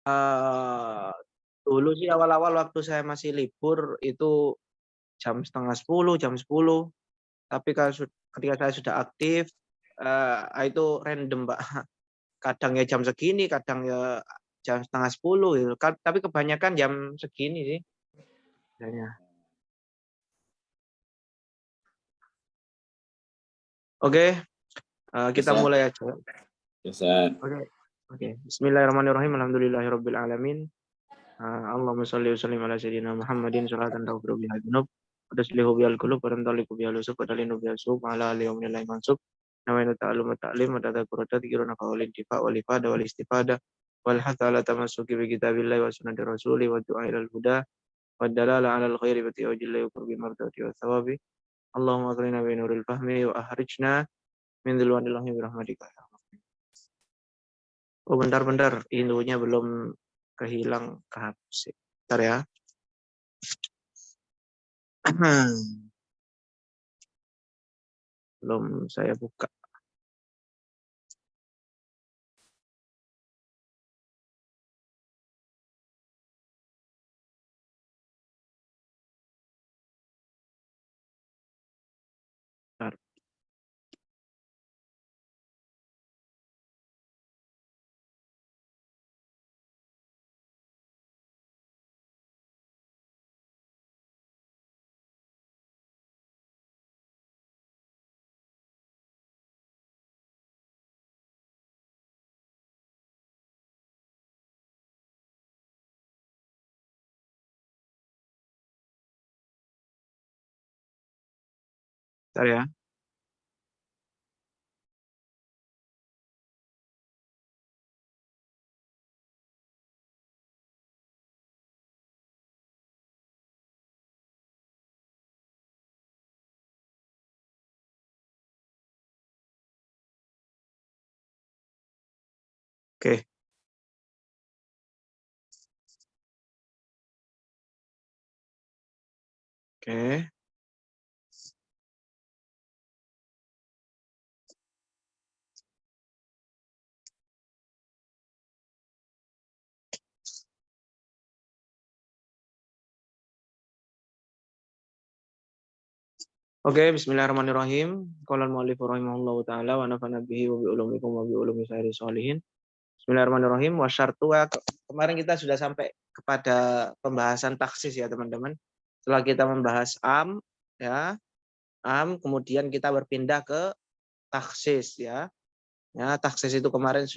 Eee, dulu sih awal-awal waktu saya masih libur itu jam setengah 10, jam 10. Tapi kalau ketika saya sudah aktif, itu random, Mbak. Kadang ya jam segini, kadang ya jam setengah 10 gitu kan, tapi kebanyakan jam segini sih biasanya. Oke, kita Bisa, mulai aja. bisa. Oke, oke. Bismillahirrahmanirrahim. Alhamdulillahirabbil alamin. Allahumma shalli wa sallim ala sayyidina Muhammadin sholatan taghfiru biha dzunub wa tuslihu bihal qulub wa tantaliqu bihal usub wa talinu bihal sub ala alihi wa min mansub. Nawaina ta'allum wa ta'lim wa tadhakkur wa tadhkiruna qawlin tifa wal ifada wal istifada wal hatha ala tamassuki bi kitabillahi wa sunnati rasuli wa du'a ilal huda wa dalala ala al khairi wa tiwajil wa qurbi mardati wa thawabi. Allahumma akhrina bi nuril fahmi wa ahrijna min dhulwanil wahmi bi rahmatika. Oh, bentar, infonya belum kehilang, kehapus sih. Bentar ya. Belum saya buka. Bentar. Bentar ya. Oke. Oke. Oke, bismillahirrahmanirrahim. Qala al-mu'allif rahimahullahu taala wa nafa'ana bihi wa bi ulumikum wa bi ulumi sairi sholihin. Bismillahirrahmanirrahim. Wa syartu kemarin kita sudah sampai kepada pembahasan taksis ya, teman-teman. Setelah kita membahas ya, kemudian kita berpindah ke taksis ya. Ya, taksis itu kemarin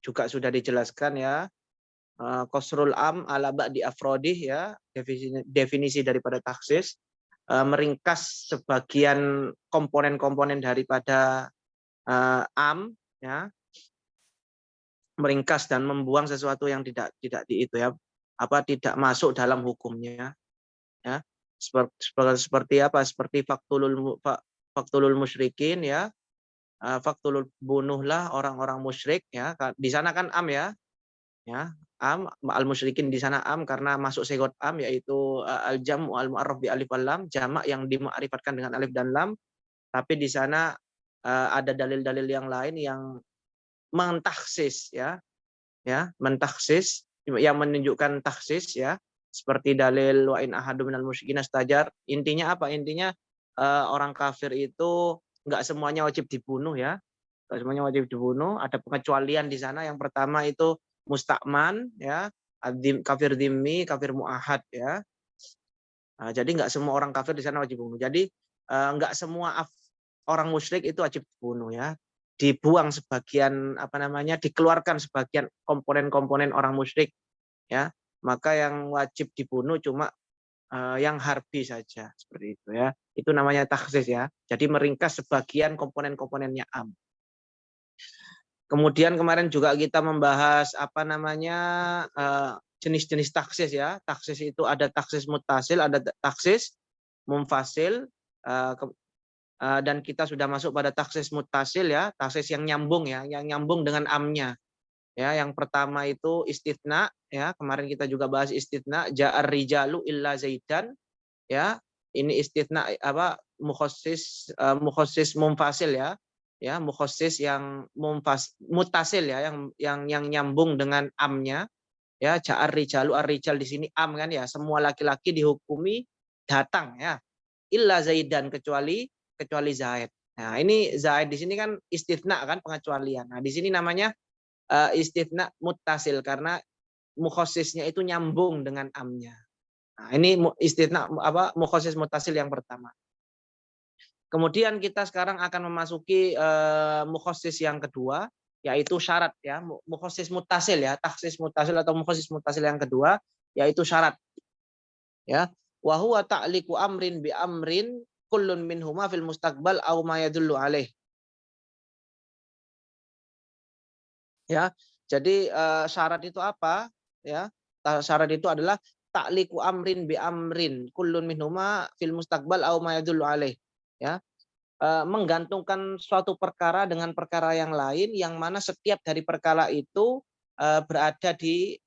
juga sudah dijelaskan ya. Qasrul ala ba'di afrodih ya, definisi daripada taksis. Meringkas sebagian komponen-komponen daripada ya, meringkas dan membuang sesuatu yang tidak di itu ya, tidak masuk dalam hukumnya ya, seperti apa, seperti faktulul musyrikin ya, faktulul bunuhlah orang-orang musyrik ya, di sana kan ya al musyrikin di sana karena masuk segot yaitu al jamu al mu'arraf bi alif wal lam, jamak yang dima'rifatkan dengan alif dan lam, tapi di sana ada dalil-dalil yang lain yang mentaksis ya, mentaksis yang menunjukkan taksis ya, seperti dalil wa in ahadu minal musyrikin astajar. Intinya apa? Intinya orang kafir itu enggak semuanya wajib dibunuh ya. Enggak semuanya wajib dibunuh, ada pengecualian di sana. Yang pertama itu musta'man ya, kafir dhimmi, kafir muahad ya. Jadi enggak semua orang kafir di sana wajib dibunuh. Jadi enggak semua orang musyrik itu wajib dibunuh ya. Dibuang sebagian dikeluarkan sebagian komponen-komponen orang musyrik ya. Maka yang wajib dibunuh cuma yang harbi saja, seperti itu ya. Itu namanya taksis ya. Jadi meringkas sebagian komponen-komponennya Kemudian kemarin juga kita membahas jenis-jenis taksis ya. Taksis itu ada taksis muttasil, ada taksis munfasil, dan kita sudah masuk pada taksis muttasil ya, taksis yang nyambung ya, yang nyambung dengan amnya. Ya, yang pertama itu istitsna ya, kemarin kita juga bahas istitsna, ja'ar rijalu illa zaidan ya. Ini istitsna mukhassis munfasil ya. ya, mukhassis yang mutasil ya, yang nyambung dengan amnya, ya, ja'ar rijalu ar-rijal di sini am kan ya, semua laki-laki dihukumi datang ya, illa zaidan kecuali Zaid. Nah, ini Zaid di sini kan istitsna kan, pengecualian. Nah, di sini namanya istitsna muttasil karena mukhassisnya itu nyambung dengan amnya. Nah, ini istitsna mukhassis muttasil yang pertama. Kemudian kita sekarang akan memasuki mukhassis yang kedua, yaitu syarat ya, mukhassis muttasil ya, takhsis muttasil atau mukhassis muttasil yang kedua yaitu syarat. Ya, wa huwa ta'liqu amrin bi amrin kullun minhuma fil mustaqbal aw ma yadullu alaih. Ya. Jadi syarat itu apa? Ya. Syarat itu adalah ta'liqu amrin bi amrin kullun minhuma fil mustaqbal aw ma yadullu alaih. Ya. Menggantungkan suatu perkara dengan perkara yang lain yang mana setiap dari perkara itu berada di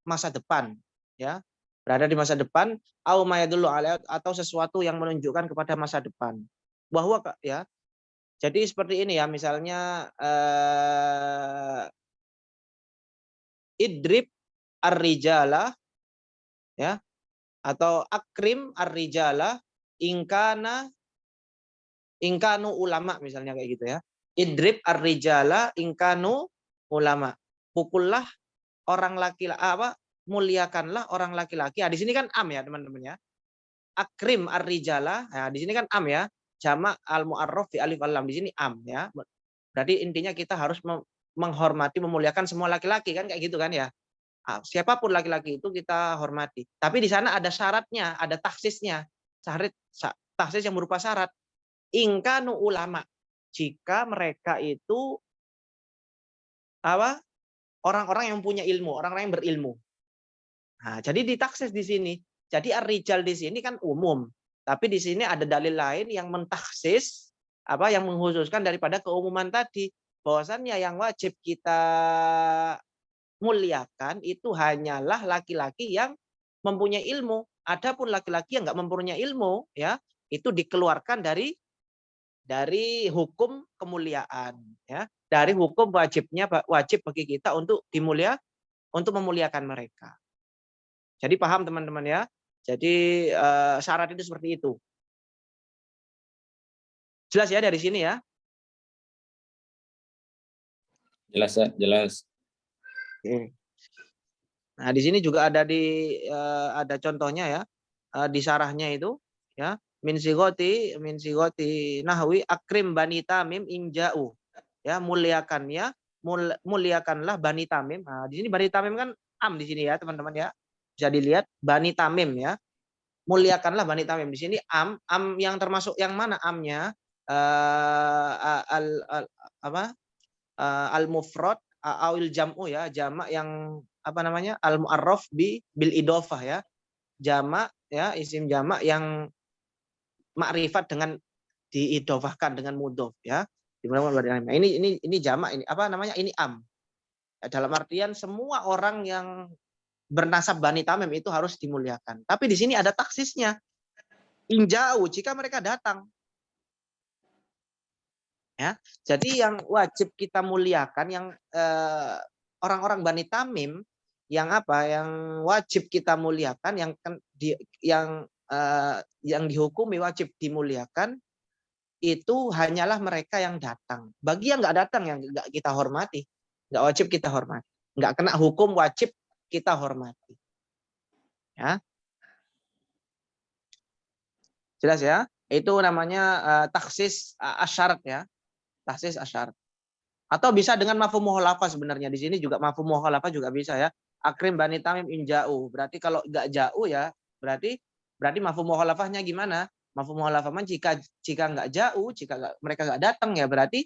masa depan, ya, berada di masa depan atau sesuatu yang menunjukkan kepada masa depan bahwa ya, jadi seperti ini ya, misalnya idrib ar-rijala ya, atau akrim ar-rijala ingkanu ulama misalnya kayak gitu ya. Idrib ar-rijala ingkanu ulama. Pukullah orang laki-laki muliakanlah orang laki-laki. Nah, di sini kan am ya, teman-teman ya. Akrim ar-rijala. Nah, di sini kan am ya. Jamak al-mu'arraf fi alif lam. Di sini am ya. Berarti intinya kita harus menghormati, memuliakan semua laki-laki kan kayak gitu kan ya. Siapapun laki-laki itu kita hormati. Tapi di sana ada syaratnya, ada taksisnya. Taksis yang berupa syarat. Ingkanu ulama, jika mereka itu orang-orang yang punya ilmu, orang-orang yang berilmu. Nah, jadi ditaksis di sini. Jadi ar-rijal di sini kan umum, tapi di sini ada dalil lain yang mentaksis yang mengkhususkan daripada keumuman tadi. Bahwasannya yang wajib kita muliakan itu hanyalah laki-laki yang mempunyai ilmu. Adapun laki-laki yang nggak mempunyai ilmu, ya, itu dikeluarkan dari hukum kemuliaan ya, dari hukum wajib bagi kita untuk memuliakan mereka. Jadi paham teman-teman ya. Jadi syarat itu seperti itu. Jelas ya dari sini ya? Jelas ya, jelas. Nah, di sini juga ada ada contohnya ya. Di syarahnya itu ya, min sigoti nahwi akrim bani tamim inja'u. Ya, muliakanlah bani tamim. Nah, di sini bani tamim kan am di sini ya, teman-teman ya. Bisa dilihat bani tamim ya. Muliakanlah bani tamim. Di sini am yang termasuk yang mana amnya? Al-mufrad awil jam'u ya, jamak yang al-mu'arraf bil idofah ya. Jamak ya, isim jamak yang makrifat dengan diidofahkan dengan mudhof ya. Ini jamak, ini ini am. Dalam artian semua orang yang bernasab Bani Tamim itu harus dimuliakan. Tapi di sini ada taksisnya. Injau jika mereka datang. Ya. Jadi yang wajib kita muliakan yang orang-orang Bani Tamim yang wajib kita muliakan yang dihukumi wajib dimuliakan itu hanyalah mereka yang datang. Bagi yang nggak datang yang nggak kita hormati, nggak wajib kita hormati, nggak kena hukum wajib kita hormati. Ya, jelas ya? Itu namanya taksis asyarat ya, taksis asyarat. Atau bisa dengan mafhum mukhalafah sebenarnya di sini juga mafhum mukhalafah juga bisa ya. Akrim Bani Tamim inja'u. Berarti kalau nggak jauh ya, berarti mafhum mukhalafahnya gimana? Mafhum mukhalafah jika nggak jauh, jika mereka nggak datang ya berarti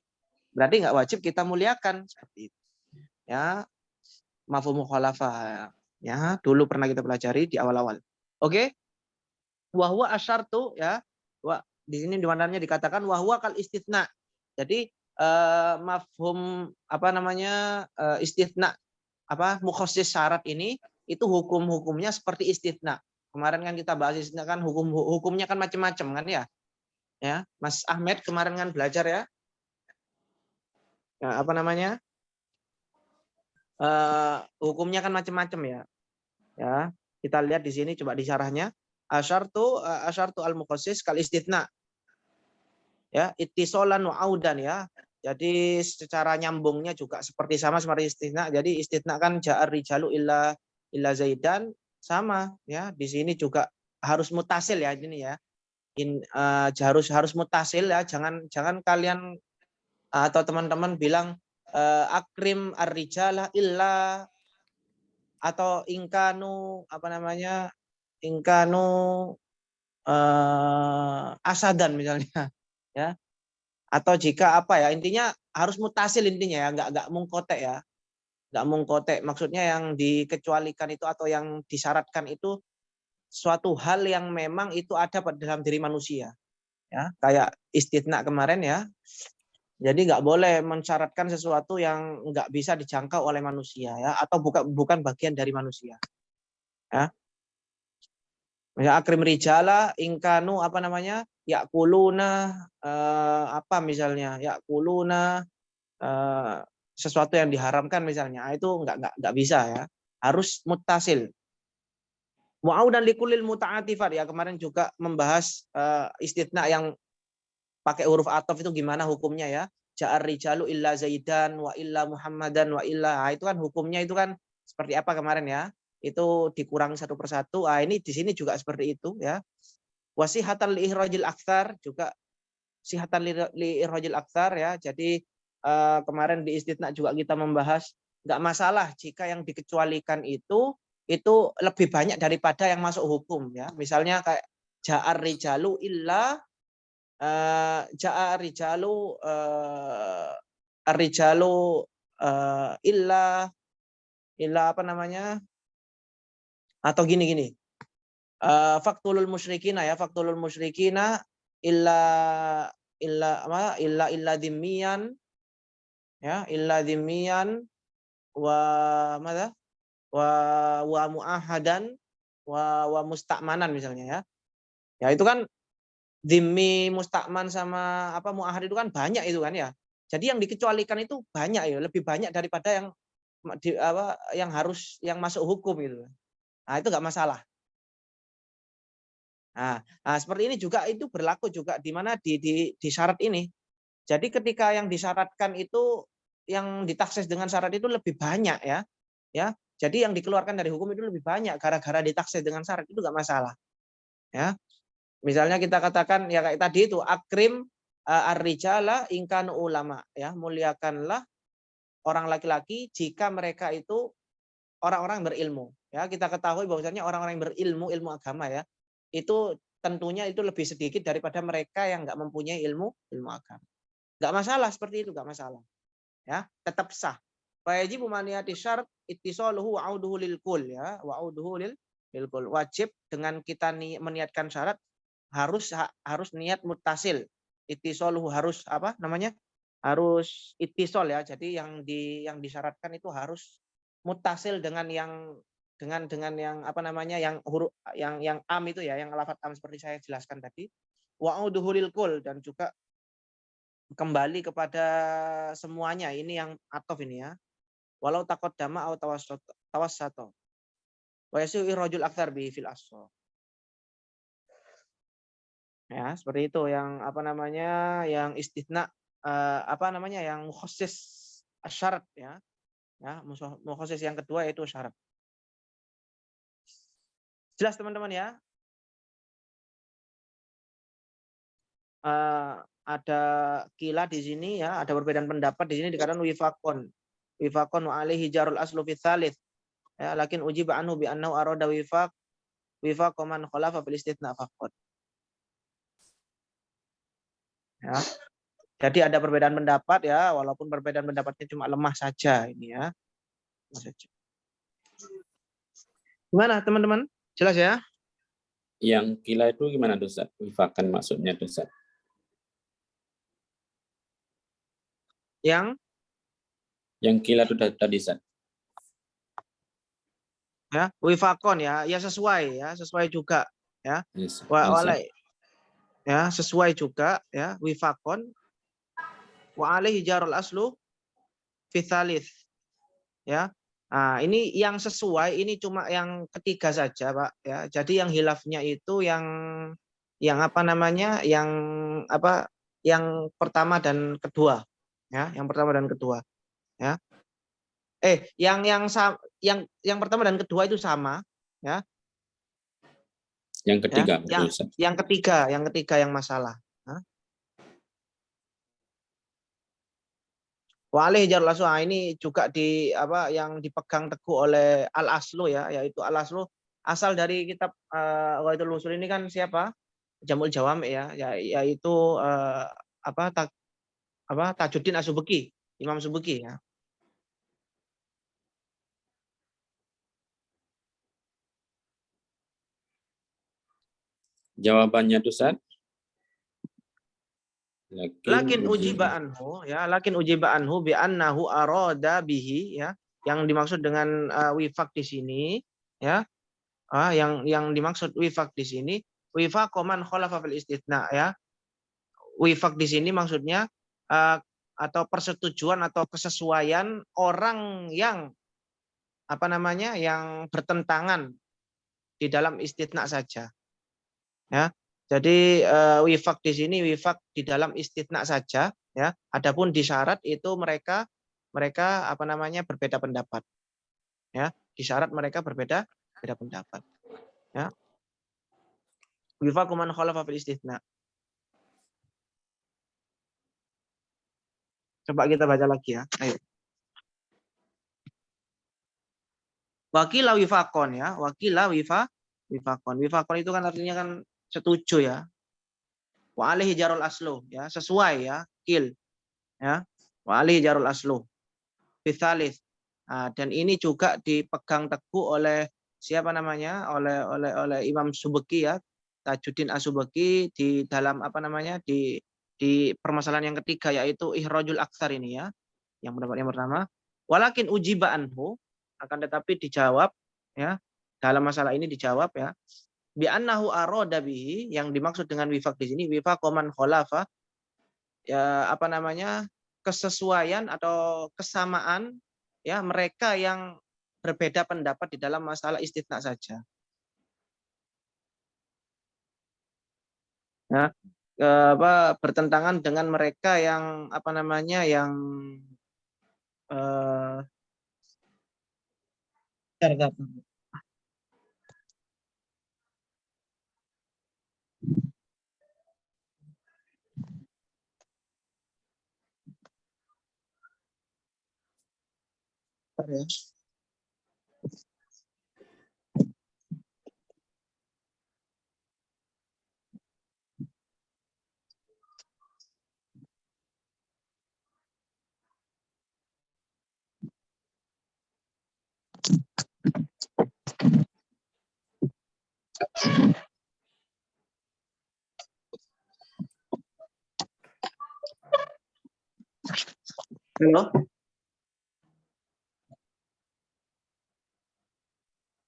nggak wajib kita muliakan seperti itu. Ya, mafhum mukhalafah ya, dulu pernah kita pelajari di awal-awal. Oke? Wa huwa asyartu ya. Di sini di mananya dikatakan wa huwa kal istitsna. Jadi mafhum istitsna mukhassis syarat ini itu hukum-hukumnya seperti istitsna. Kemarin kan kita bahas istitsna kan hukumnya kan macam-macam kan ya. Ya, Mas Ahmed kemarin kan belajar ya. apa namanya? Hukumnya kan macam-macam ya. Ya, kita lihat di sini coba di syarahnya. Asyartu al-mukhassis kal istitsna. Ya, ittisolan wa audan ya. Jadi secara nyambungnya juga seperti seperti istitsna. Jadi istitsna kan ja'ar rijalu illa zaidan sama ya. Di sini juga harus mutasil ya ini ya. Harus mutasil ya. Jangan kalian atau teman-teman bilang akrim ar-rijalah illa atau ingkanu apa namanya? Ingkanu asadan misalnya ya, atau jika apa ya, intinya harus mutasil intinya ya, nggak mungkotek ya, nggak mungkotek, maksudnya yang dikecualikan itu atau yang disyaratkan itu suatu hal yang memang itu ada pada dalam diri manusia ya, kayak istitsna kemarin ya. Jadi nggak boleh mensyaratkan sesuatu yang nggak bisa dijangkau oleh manusia ya, atau bukan bagian dari manusia ya. Misalnya akrim rijala ingkanu apa namanya? Yakuluna apa misalnya? Yakuluna sesuatu yang diharamkan misalnya. Itu enggak bisa ya. Harus muttasil. Mu'audan likulil muta'atifat ya, kemarin juga membahas istitsna yang pakai huruf ataf itu gimana hukumnya ya. Ja'ar rijalu illa zaidan wa illa muhammadan wa illa. Nah, itu kan hukumnya itu kan seperti apa kemarin ya? Itu dikurangi satu persatu. Ini di sini juga seperti itu ya. Wasihatan li ihrajil aktsar juga sihatan li ihrajil aktsar ya. Jadi kemarin di istitsna juga kita membahas nggak masalah jika yang dikecualikan itu lebih banyak daripada yang masuk hukum ya. Misalnya kayak ja'ar rijalu illa ja'a rijalu ar-rijalu illa apa namanya? Atau gini. Faktulul musyrikina ya, faktulul musyrikina illa dhimmiyan ya, illa dhimmiyan wa madza? Wa muahadan wa musta'manan misalnya ya. Ya itu kan dhimmi, musta'man sama apa muahad itu kan banyak itu kan ya. Jadi yang dikecualikan itu banyak ya, lebih banyak daripada yang harus yang masuk hukum gitu. Nah, itu enggak masalah. Nah, seperti ini juga itu berlaku juga di mana di syarat ini. Jadi ketika yang disyaratkan itu yang ditaksis dengan syarat itu lebih banyak ya. Ya. Jadi yang dikeluarkan dari hukum itu lebih banyak gara-gara ditaksis dengan syarat itu enggak masalah. Ya. Misalnya kita katakan ya kayak tadi itu akrim ar-rijala ingkanu ulama ya, muliakanlah orang laki-laki jika mereka itu orang-orang berilmu. Ya, kita ketahui bahwasanya orang-orang yang berilmu, ilmu agama ya, itu tentunya itu lebih sedikit daripada mereka yang nggak mempunyai ilmu agama. Nggak masalah seperti itu, nggak masalah. Ya, tetap sah. Wajib maniyati syarat ittisaluhu wa auduhu lil kul ya, wa auduhu lil kul. Wajib dengan kita meniatkan syarat harus niat muttasil. Ittisaluhu harus apa namanya? Harus ittisal ya. Jadi yang disyaratkan itu harus muttasil dengan yang apa namanya yang huruf yang am itu ya, yang lafaz am seperti saya jelaskan tadi. Wa auduhulil kul, dan juga kembali kepada semuanya. Ini yang atof ini ya. Walau taqaddama au tawassato. Wa yasu irajul aktsar bi fil asl. Ya, seperti itu yang apa namanya yang istitsna apa namanya yang mukhassis syarat ya. Ya, mukhassis yang kedua yaitu syarat. Jelas teman-teman ya? Ada kila di sini ya, ada perbedaan pendapat di sini dikatakan wifaqon wa alaihi jarul aslu fi tsalits. Ya, lakin ujiba anhu bi annahu arada wifaq man khalafa fil istitsna faqat. Ya. Jadi ada perbedaan pendapat ya, walaupun perbedaan pendapatnya cuma lemah saja ini ya. Gimana teman-teman? Jelas ya? Yang kila itu gimana Ustaz? Wifakan maksudnya Ustaz? Yang kila itu tadi Ustaz. Ya, wifakon ya, sesuai juga ya. Yes, ya, sesuai juga ya, wifakon wa alaihi jarul aslu Fitsalis, ya. Nah, ini yang sesuai, ini cuma yang ketiga saja, Pak, ya. Jadi yang hilafnya itu yang apa namanya? Yang pertama dan kedua, ya, yang pertama dan kedua, ya. Yang pertama dan kedua itu sama, ya. Yang Ya, ketiga, betul, Ustaz. yang ketiga yang masalah. Hah? Walih jarul aslu, ini juga yang dipegang teguh oleh Al Aslu, ya, yaitu Al Aslu asal dari kitab Ghaitul Usul ini kan siapa? Jamul Jawami, ya, yaitu Tajuddin As-Subki, Imam Subki, ya. Jawabannya tuh, Ustaz. Lakin ujiba anhu bi annahu arada bihi, ya, yang dimaksud dengan wifak di sini, ya, yang dimaksud wifak di sini wifaq man khalafa fil istitsna, ya. Wifak di sini maksudnya atau persetujuan atau kesesuaian orang yang yang bertentangan di dalam istitsna saja, ya. Jadi wifak di sini wifak di dalam istitsna saja, ya. Adapun di syarat itu mereka berbeda pendapat, ya. Di syarat mereka beda pendapat, ya. Wifaq man khalafa fil istitsna. Coba kita baca lagi, ya. Ayo. Wakila wifakon, ya. Wakila wifakon. Wifakon itu kan artinya kan setuju, ya. Wa alaihi jarul aslu, ya, sesuai, ya, kil, ya. Wa alaihi jarul aslu. Fitsalis. Nah, dan ini juga dipegang teguh oleh siapa namanya? Oleh Imam Subki, ya. Tajuddin As-Subki di dalam di permasalahan yang ketiga, yaitu ihrajul aktsar ini, ya. Yang pendapat yang pertama. Walakin ujiba anhu, akan tetapi dijawab, ya, dalam masalah ini dijawab, ya, bi annahu arada bihi, yang dimaksud dengan wifaq di sini wifaq man khalafa, ya, kesesuaian atau kesamaan, ya, mereka yang berbeda pendapat di dalam masalah istitsna saja, ya. Bertentangan dengan mereka yang eh, ya. Halo?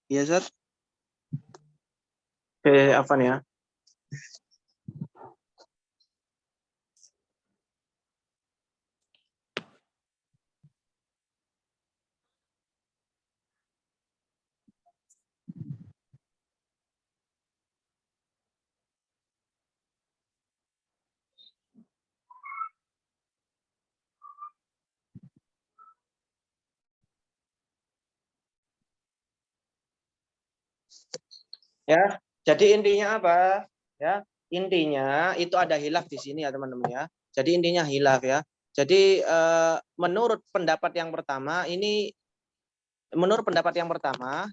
Iya, Zat. Afan, ya. Ya, jadi intinya apa? Ya, intinya itu ada hilaf di sini, ya, teman-teman, ya. Jadi intinya hilaf, ya. Jadi menurut pendapat yang pertama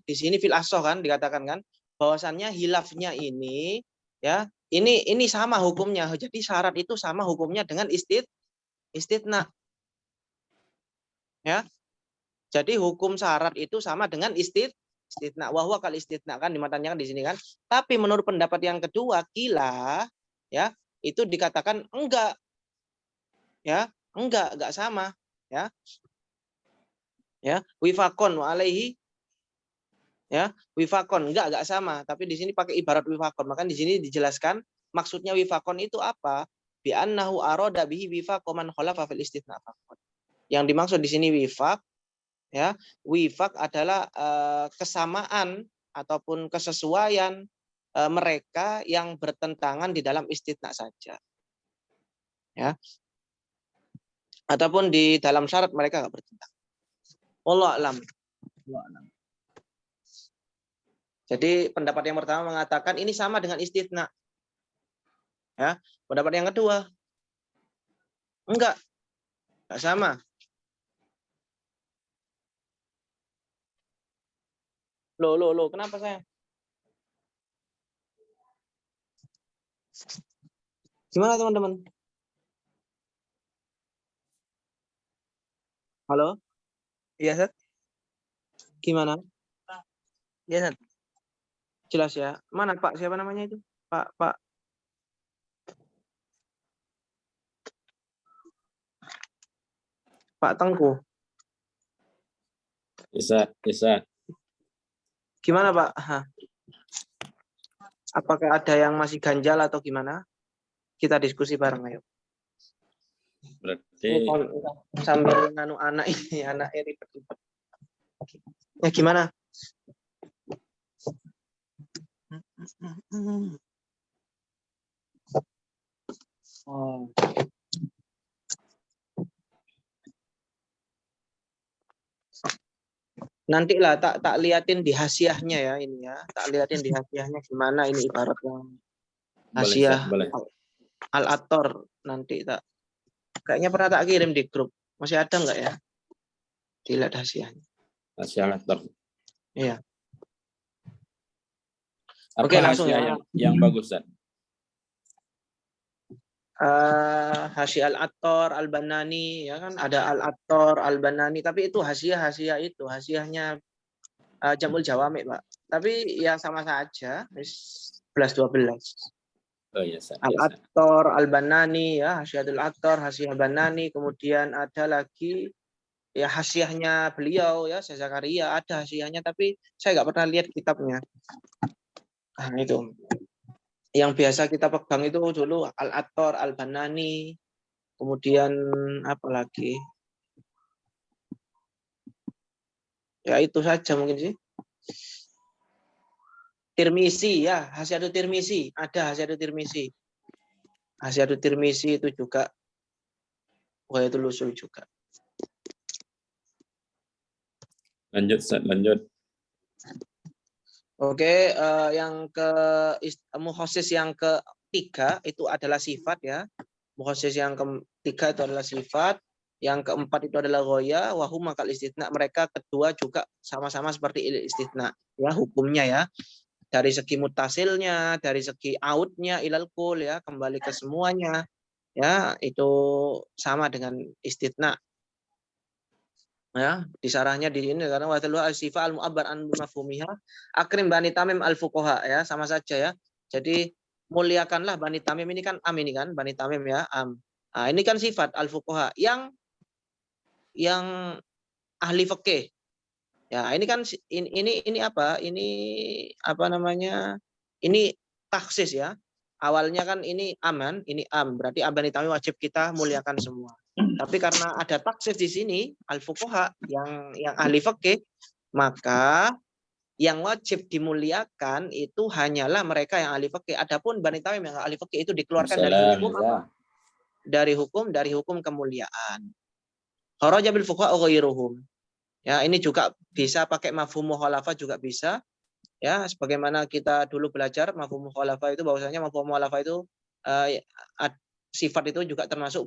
di sini fil asoh kan dikatakan kan bahwasannya hilafnya ini, ya, ini sama hukumnya. Jadi syarat itu sama hukumnya dengan istitsna, ya. Jadi hukum syarat itu sama dengan istitsna, wahwa kal istitsna kan di matanya kan di sini kan. Tapi menurut pendapat yang kedua, kila, ya, itu dikatakan enggak, ya, enggak sama, ya. Ya, wifakon wa alaihi, ya, wifakon enggak sama, tapi di sini pakai ibarat wifakon. Maka di sini dijelaskan maksudnya wifakon itu apa? Bi annahu arada bihi wifaqo man khalafa fil istitsna faqat. Yang dimaksud di sini wifaq, ya, wifaq adalah kesamaan ataupun kesesuaian mereka yang bertentangan di dalam istitsna saja, ya, ataupun di dalam syarat mereka nggak bertentangan. Wallahu a'lam. Jadi pendapat yang pertama mengatakan ini sama dengan istitsna. Ya, pendapat yang kedua enggak sama. Loh, kenapa saya? Gimana teman-teman? Halo? Iya, Seth? Gimana? Iya, Seth? Jelas ya. Mana Pak? Siapa namanya itu? Pak Tengku. Bisa. Gimana Pak? Apakah ada yang masih ganjal atau gimana? Kita diskusi bareng ayo. Berarti Sambil nganu anak ini, anak ribet-ribet. Ya gimana? Oh. Nanti lah tak liatin di hasiahnya ya ini ya. Tak liatin di hasiahnya gimana ini ibaratnya. Hasiah Al-Attor nanti tak. Kayaknya pernah tak kirim di grup. Masih ada nggak ya? Dilihat hasiahnya. Hasiah Al-Attor. Iya. Oke, langsung ya. ya. Yang bagus, Ustaz. Hasiah Al-Attor, Al-Banani, ya kan ada Al-Attor, Al-Banani, tapi itu hasiahnya Jamul Jawami, Pak. Tapi ya sama saja, 11-12. Oh iya, Ustaz. Al-Attor, Al-Banani, ya, Hasiatul Attor, Hasiah Banani, kemudian ada lagi ya hasiahnya beliau ya, Syekh Zakaria, ada hasiahnya tapi saya nggak pernah lihat kitabnya. Nah, itu. Yang biasa kita pegang itu dulu Al-Attor, Al-Banani, kemudian apa lagi? Ya itu saja mungkin sih. Tirmizi ya, Hasiatul Tirmizi, ada Hasiatul Tirmizi. Hasiatul Tirmizi itu juga Ghayatul Usul juga. Lanjut, Ustaz, lanjut. Oke, yang ke mukhasis yang ketiga itu adalah sifat ya. Mukhasis yang ketiga itu adalah sifat. Yang keempat itu adalah ghoya, wahum makal istitsna. Mereka kedua juga sama-sama seperti istitsna ya hukumnya ya. Dari segi mutasilnya, dari segi outnya ilal kul ya, kembali ke semuanya ya, itu sama dengan istitsna. Ya, disarahnya di sini karena watalu al-sifa al-mu'abbar an mafhumiha akrim Bani Tamim al-fuqaha ya, sama saja ya. Jadi muliakanlah Bani Tamim, ini kan am, ini kan Bani Tamim ya, am. Nah, ini kan sifat al-fuqaha yang ahli fikih. Ya, ini kan ini apa? Ini apa namanya? Ini taksis ya. Awalnya kan ini aman, ini am. Berarti Bani Tamim wajib kita muliakan semua. Tapi karena ada taksis di sini al-fuqaha yang ahli fikih, maka yang wajib dimuliakan itu hanyalah mereka yang ahli fikih. Adapun Bani Tamim yang ahli fikih itu dikeluarkan dari hukum apa? Dari hukum kemuliaan. Kharaja bil fuqaha ghairuhum. Ya, ini juga bisa pakai mafhum mukhalafah juga bisa. Ya, sebagaimana kita dulu belajar mafhum mukhalafah itu bahwasanya mafhum mukhalafah itu sifat itu juga termasuk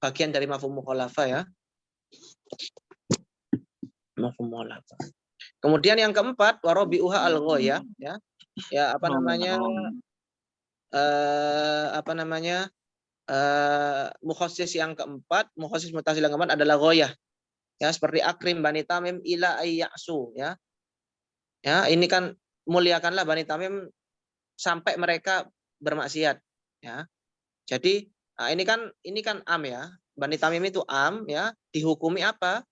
bagian dari mafhum mukhalafah ya. Mafhum mukhalafah. Kemudian yang keempat warabiuha al-ghaya ya. Ya, apa namanya? Mukhasis yang keempat, mukhasis mutasil yang keempat adalah ghayah. Ya, seperti akrim Bani Tamim ila ayyasu ya. Ya, ini kan muliakanlah Bani Tamim sampai mereka bermaksiat ya. Jadi ini kan am ya. Bani Tamim itu am ya, dihukumi apa?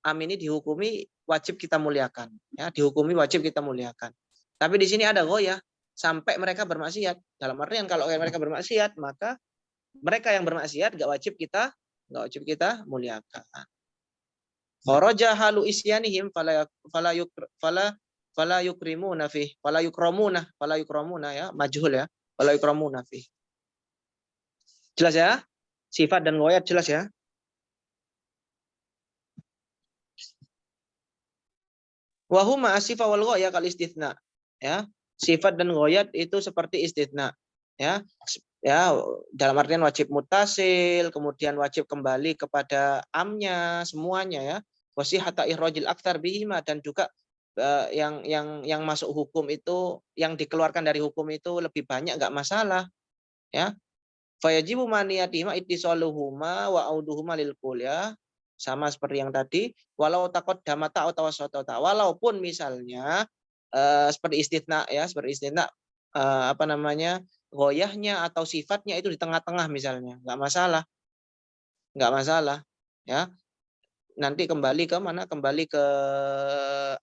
Am ini dihukumi wajib kita muliakan ya, dihukumi wajib kita muliakan. Tapi di sini ada ghayah sampai mereka bermaksiat. Dalam artian kalau mereka bermaksiat, maka mereka yang bermaksiat nggak wajib kita muliakan. Kharaja halu isyanihim fala yukrimuna fih, fala yukramuna ya, majhul ya, fala yukramuna fih. Jelas ya? Sifat dan ghoyat jelas ya? Wa huma asifa wal ghoyah kal istitsna. Ya. Sifat dan ghoyat itu seperti istitsna. Ya. Ya, dalam artian wajib mutasil, kemudian wajib kembali kepada amnya semuanya ya. Wasihata ihrajil aktsar bihima, dan juga yang masuk hukum itu, yang dikeluarkan dari hukum itu lebih banyak enggak masalah ya. Fayajibu maniyatihima ittisaluhuma wa auduhuma lil kul ya. Sama seperti yang tadi, walau taqaddamata atau tawassatata, walaupun misalnya seperti istitsna ya, seperti istitsna apa namanya, ghoyahnya atau sifatnya itu di tengah-tengah misalnya, enggak masalah ya. Nanti kembali ke mana? Kembali ke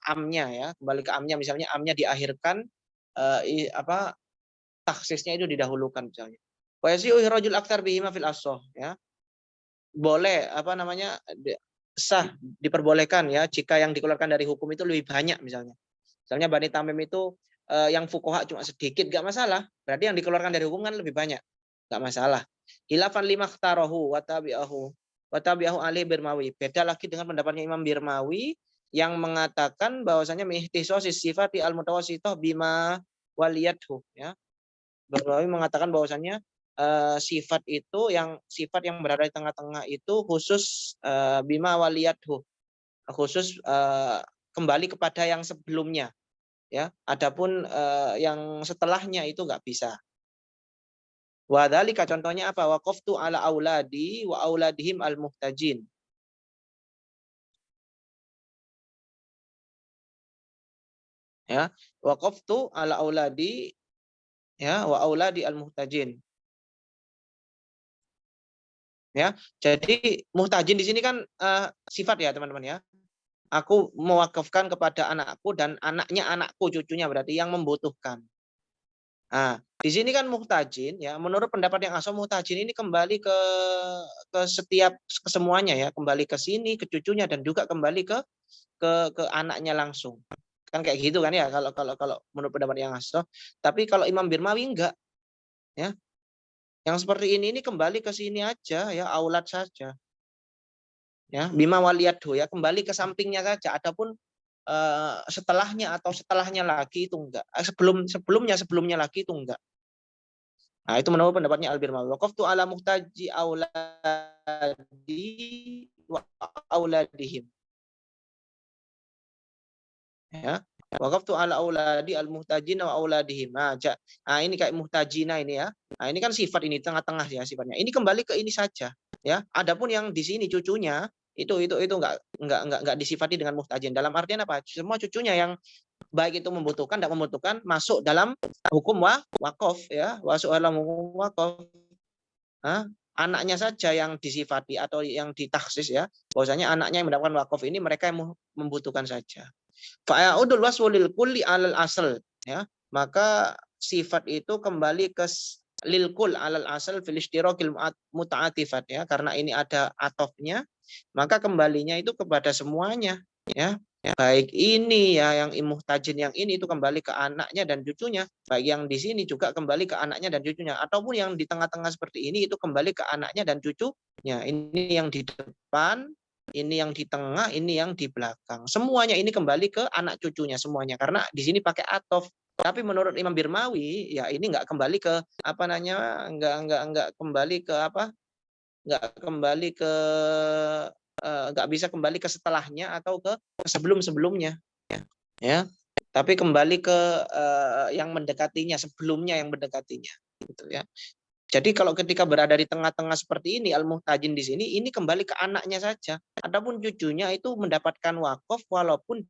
amnya ya, kembali ke amnya, misalnya amnya diakhirkan, taksisnya itu didahulukan misalnya. Wa yasi'u ihrajul aktsar bihima fil ashah ya. Boleh apa namanya, sah, diperbolehkan ya jika yang dikeluarkan dari hukum itu lebih banyak misalnya. Misalnya Bani Tamim itu yang fuqaha cuma sedikit, enggak masalah. Berarti yang dikeluarkan dari hukum kan lebih banyak. Enggak masalah. Khilafan lima ikhtarahu wa tabi'ahu Ali Birmawi. Beda lagi dengan pendapatnya Imam Birmawi yang mengatakan bahwasanya mihtisosis sifati al-mutawassithah bima waliyathu ya. Birmawi mengatakan bahwasanya sifat yang berada di tengah-tengah itu khusus bima waliyathu, khusus kembali kepada yang sebelumnya ya. Adapun yang setelahnya itu enggak bisa. Wa dzalika contohnya apa? Waqaftu ala auladi wa auladihim al-muhtajin. Ya, waqaftu ala auladi ya wa auladi al-muhtajin. Ya, jadi muhtajin di sini kan sifat ya teman-teman ya. Aku mewakafkan kepada anakku dan anaknya anakku, cucunya berarti yang membutuhkan. Nah, di sini kan muhtajin ya, menurut pendapat yang asal muhtajin ini kembali ke semuanya ya, kembali ke sini, ke cucunya, dan juga kembali ke anaknya langsung. Kan kayak gitu kan ya kalau menurut pendapat yang asal. Tapi kalau Imam Birmawi enggak ya. Yang seperti ini kembali ke sini aja ya, aulad saja. Ya, bima waliyadhu ya, kembali ke sampingnya saja. Adapun setelahnya atau setelahnya lagi itu enggak. Sebelumnya lagi itu enggak. Nah, itu menurut pendapatnya Al-Birmawi. Waqaftu ala muhtaji auladi wa auladihim. Ya. Waqaftu ala auladi al-muhtajina wa auladihim. Nah, ini kayak muhtajina ini ya. Nah, ini kan sifat ini tengah-tengah ya sifatnya. Ini kembali ke ini saja ya. Adapun yang di sini cucunya itu enggak disifati dengan muhtajin. Dalam artian apa? Semua cucunya yang baik itu membutuhkan, tidak membutuhkan, masuk dalam hukum wakaf ya, masuk dalam hukum wakaf. Anaknya saja yang disifati atau yang ditaksis ya, bahwasanya anaknya yang mendapatkan wakaf ini mereka yang membutuhkan saja. Fa'udul waswulil kulli alal asal ya, maka sifat itu kembali ke lil kul alal asal fil ishtirakil muta'atifat ya, karena ini ada atofnya, maka kembalinya itu kepada semuanya ya. Baik ini ya yang muhtajin yang ini itu kembali ke anaknya dan cucunya, baik yang di sini juga kembali ke anaknya dan cucunya, ataupun yang di tengah-tengah seperti ini itu kembali ke anaknya dan cucunya. Ini yang di depan, ini yang di tengah, ini yang di belakang. Semuanya ini kembali ke anak cucunya semuanya, karena di sini pakai atof. Tapi menurut Imam Birmawi ya ini enggak kembali ke apa namanya, enggak kembali ke apa? Enggak kembali ke nggak bisa kembali ke setelahnya atau ke sebelum-sebelumnya ya, tapi kembali ke yang mendekatinya, sebelumnya yang mendekatinya gitu ya. Jadi kalau ketika berada di tengah-tengah seperti ini al-muhtajin di sini, ini kembali ke anaknya saja. Adapun cucunya itu mendapatkan wakaf walaupun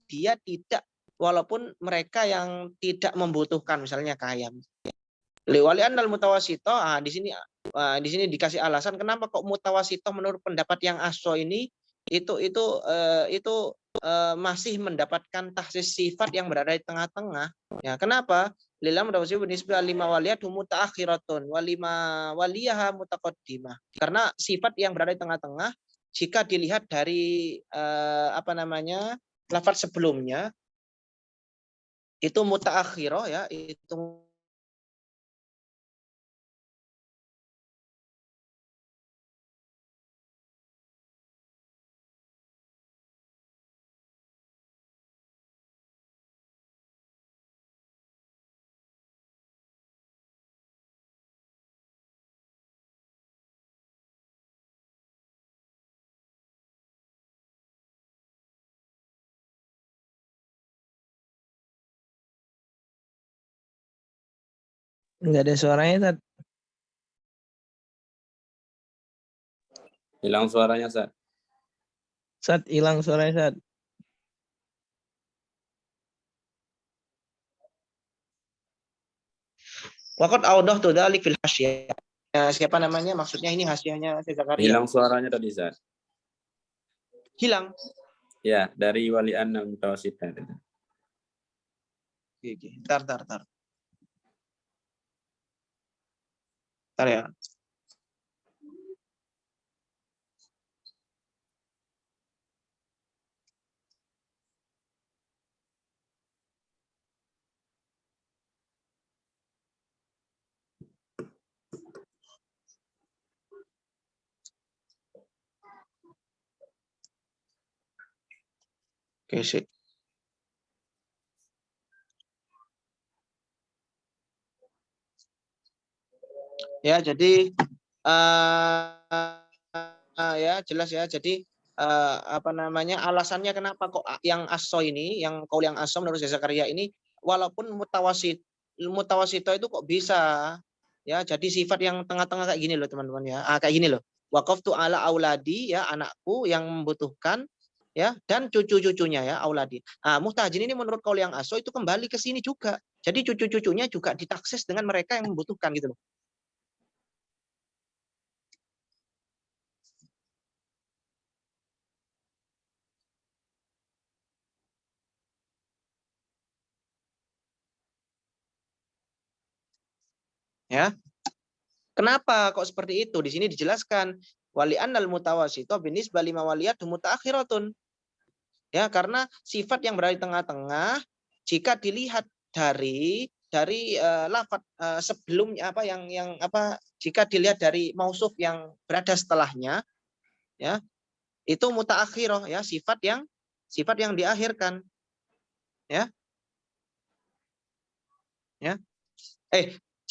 mereka yang tidak membutuhkan, misalnya kaya. Liwalian al mutawasito, di sini dikasih alasan kenapa kok mutawasito menurut pendapat yang aso ini itu masih mendapatkan tahsis sifat yang berada di tengah-tengah. Ya, kenapa? Lillah mutawasito binisbah lima waliyat mutaakhiratun walima waliyaha mutaqaddimah. Karena sifat yang berada di tengah-tengah jika dilihat dari lafaz sebelumnya itu mutaakhirah ya, itu Nggak ada suaranya, Tad. Hilang suaranya, Ustaz. Sad, hilang suaranya, Sad. waqad awdah tu dzalik fil hasyiyah. Siapa namanya? Maksudnya ini hasyahnya Syekh Zakaria. Hilang suaranya tadi, Ustaz. Hilang. Ya, dari wali an mutawasita. Oke. Tar. Tar ya. Oke, sip. Ya, jadi ya jelas ya. Jadi alasannya kenapa kok yang aso ini, yang kaul yang aso menurut Syekh Zakaria ini, walaupun mutawasito itu kok bisa ya jadi sifat yang tengah-tengah kayak gini loh teman-teman ya. Kayak gini loh. Waqaftu ala auladi ya, anakku yang membutuhkan ya, dan cucu-cucunya ya, auladi. Muhtajin ini menurut kaul yang aso itu kembali ke sini juga. Jadi cucu-cucunya juga ditaksis dengan mereka yang membutuhkan gitu loh. Ya. Kenapa kok seperti itu? Di sini dijelaskan wali annal mutawasito binisbah lima waliyat mutaakhiratun. Ya, karena sifat yang berada di tengah-tengah jika dilihat dari lafaz sebelumnya jika dilihat dari mausuf yang berada setelahnya ya, itu mutaakhirah ya, sifat yang diakhirkan. Ya. Ya.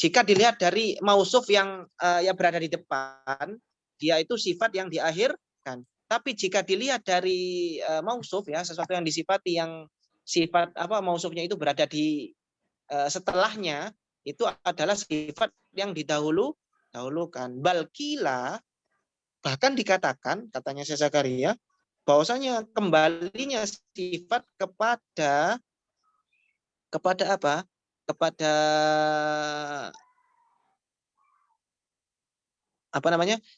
Jika dilihat dari mausuf yang berada di depan, dia itu sifat yang diakhirkan. Tapi jika dilihat dari mausuf ya, sesuatu yang disifati yang sifat mausufnya itu berada di setelahnya, itu adalah sifat yang didahulukan. Balkila, bahkan dikatakan, katanya Syekh Zakaria, bahwasanya kembalinya sifat kepada apa? Kepada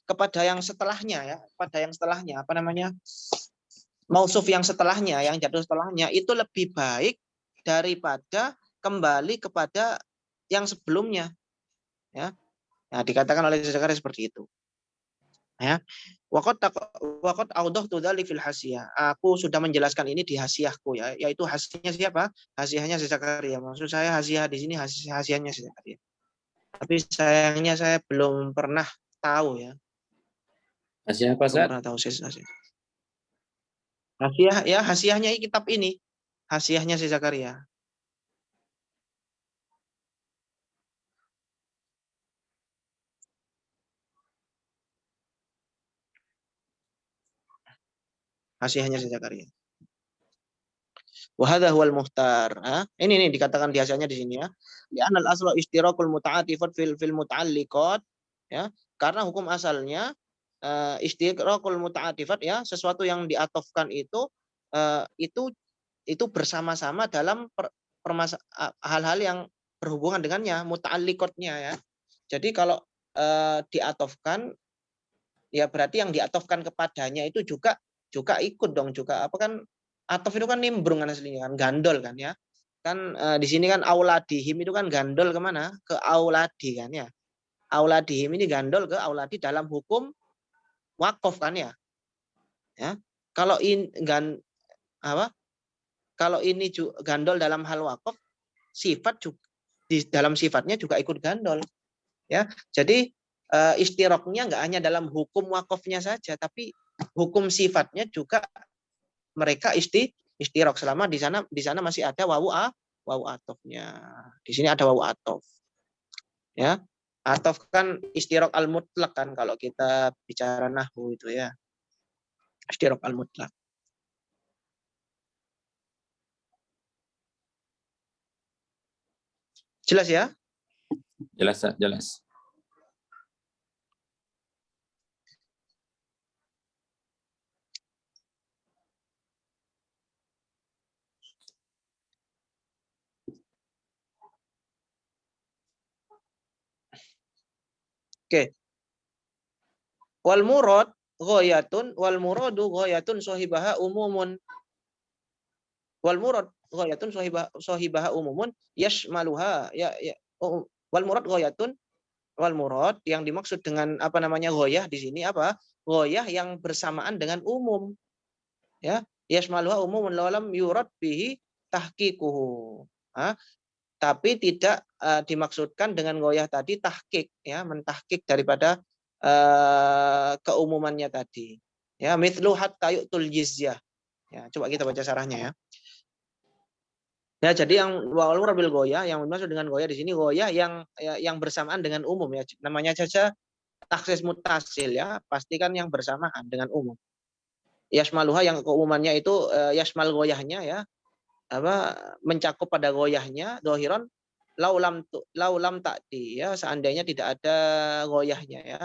kepada yang setelahnya ya, mausuf yang setelahnya, yang jatuh setelahnya itu lebih baik daripada kembali kepada yang sebelumnya ya. Nah, dikatakan oleh Zakaria seperti itu ya. Waqad awdahtu dzalik fil hasiyah. Aku sudah menjelaskan ini di hasiyahku ya, yaitu hasiyahnya siapa? Hasiyahnya Zakaria. Maksud saya hasiyah di sini hasiyahnya Zakaria. Tapi sayangnya saya belum pernah tahu ya. Hasiyah apa, Ustaz? Belum pernah tahu Hasiyah ya, hasiyahnya kitab ini. Hasiyahnya si Zakaria. Hasiyahnya si Zakaria. Wa hadza huwal muhtar. Ini dikatakan di hasiyahnya di sini ya. Li anal aslu istirakul muta'atifat fil muta'alliqat ya. Karena hukum asalnya istirakul muta'atifat ya, sesuatu yang diatofkan itu bersama-sama dalam hal-hal yang berhubungan dengannya, muta'alliqatnya ya. Jadi kalau diatofkan ya berarti yang diatofkan kepadanya itu juga ikut dong, juga apa kan, atof itu kan nimbrung kan aslinya kan, gandol kan ya. Kan di sini kan auladihim itu kan gandol kemana? Ke auladi kan ya. Auladihim ini gandol ke auladi dalam hukum wakaf kan ya. Ya. Kalau kalau ini gandol dalam hal wakaf, sifat juga di dalam sifatnya juga ikut gandol. Ya, jadi istiroknya nggak hanya dalam hukum wakafnya saja, tapi hukum sifatnya juga mereka istirok selama di sana masih ada wawu atofnya. Di sini ada wawu atof. Ya, atof kan istirok al mutlak kan kalau kita bicara nahwu itu ya. Istirok al mutlak. Jelas ya? Jelas, Ustaz, jelas. Oke. Wal murad ghayatun wal muradu ghayatun sahibaha umumun. Wal murad ghayatun sahibaha umumun yashmaluha wal murad ghayatun wal murad yang dimaksud dengan apa namanya ghayah di sini apa? Ghayah yang bersamaan dengan umum. Ya, yashmaluha umumun lalam yurad bihi tahqiquhu. Tapi tidak dimaksudkan dengan ghayah tadi tahqiq ya, mentahqiq daripada keumumannya tadi. Ya, mithlu hatta yu'tul jizyah. Ya, coba kita baca syarahnya ya. Ya, jadi yang wal murabil goyah yang dimaksud dengan goyah di sini goyah yang bersamaan dengan umum ya. Namanya saja taksis mutasil ya, pastikan yang bersamaan dengan umum. Yasmaluha yang keumumannya itu yasmal goyahnya ya, apa mencakup pada goyahnya dohiron laulam takdi ya, seandainya tidak ada goyahnya ya.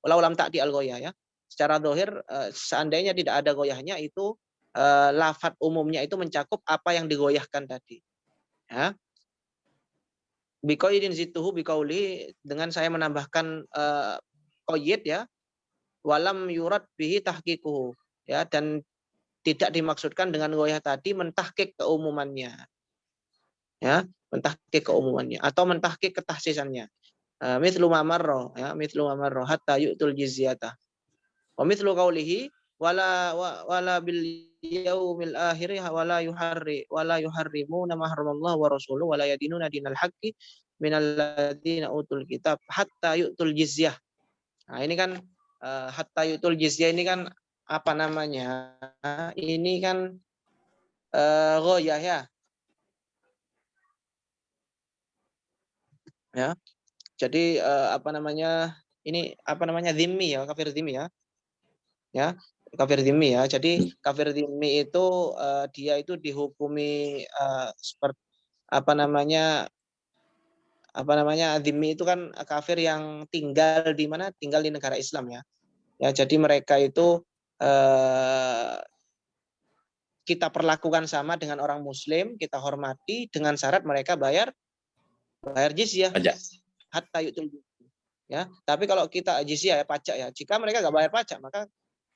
Laulam takdi al goyah ya. Secara dohir seandainya tidak ada goyahnya itu lafadz umumnya itu mencakup apa yang digoyahkan tadi. Ya. Biqaidin zituhu biqauli dengan saya menambahkan qaid ya. Walam yurad bihi tahqiquhu ya, dan tidak dimaksudkan dengan goyah tadi mentahqiq keumumannya. Ya, mentahqiq keumumannya atau mentahqiq ketahsisannya. Mithlu mamarro ya, mithlu mamarro hatta yu'tul jizyata. Wa mithlu qaulihi wala bil yaumil akhir wala yuharrimuna ma haramallahu wa rasuluhu wala yadinuna dinal haqqi minal ladzina utul kitab hatta yu'tul jizyah. Nah, ini kan hatta yu'tul jizyah ini kan apa namanya? Ini kan ghayah ya. Ya. Jadi apa namanya? Ini apa namanya? Dhimmi ya, kafir dhimmi ya. Ya, kafir dhimmi ya. Jadi kafir dhimmi itu dia itu dihukumi seperti apa namanya dhimmi itu kan kafir yang tinggal di mana? Tinggal di negara Islam ya. Ya, jadi mereka itu kita perlakukan sama dengan orang Muslim, kita hormati dengan syarat mereka bayar jizyah. Pajak. Hatta yu'tul jizyah. Ya, tapi kalau kita jizyah ya pajak ya. Jika mereka nggak bayar pajak maka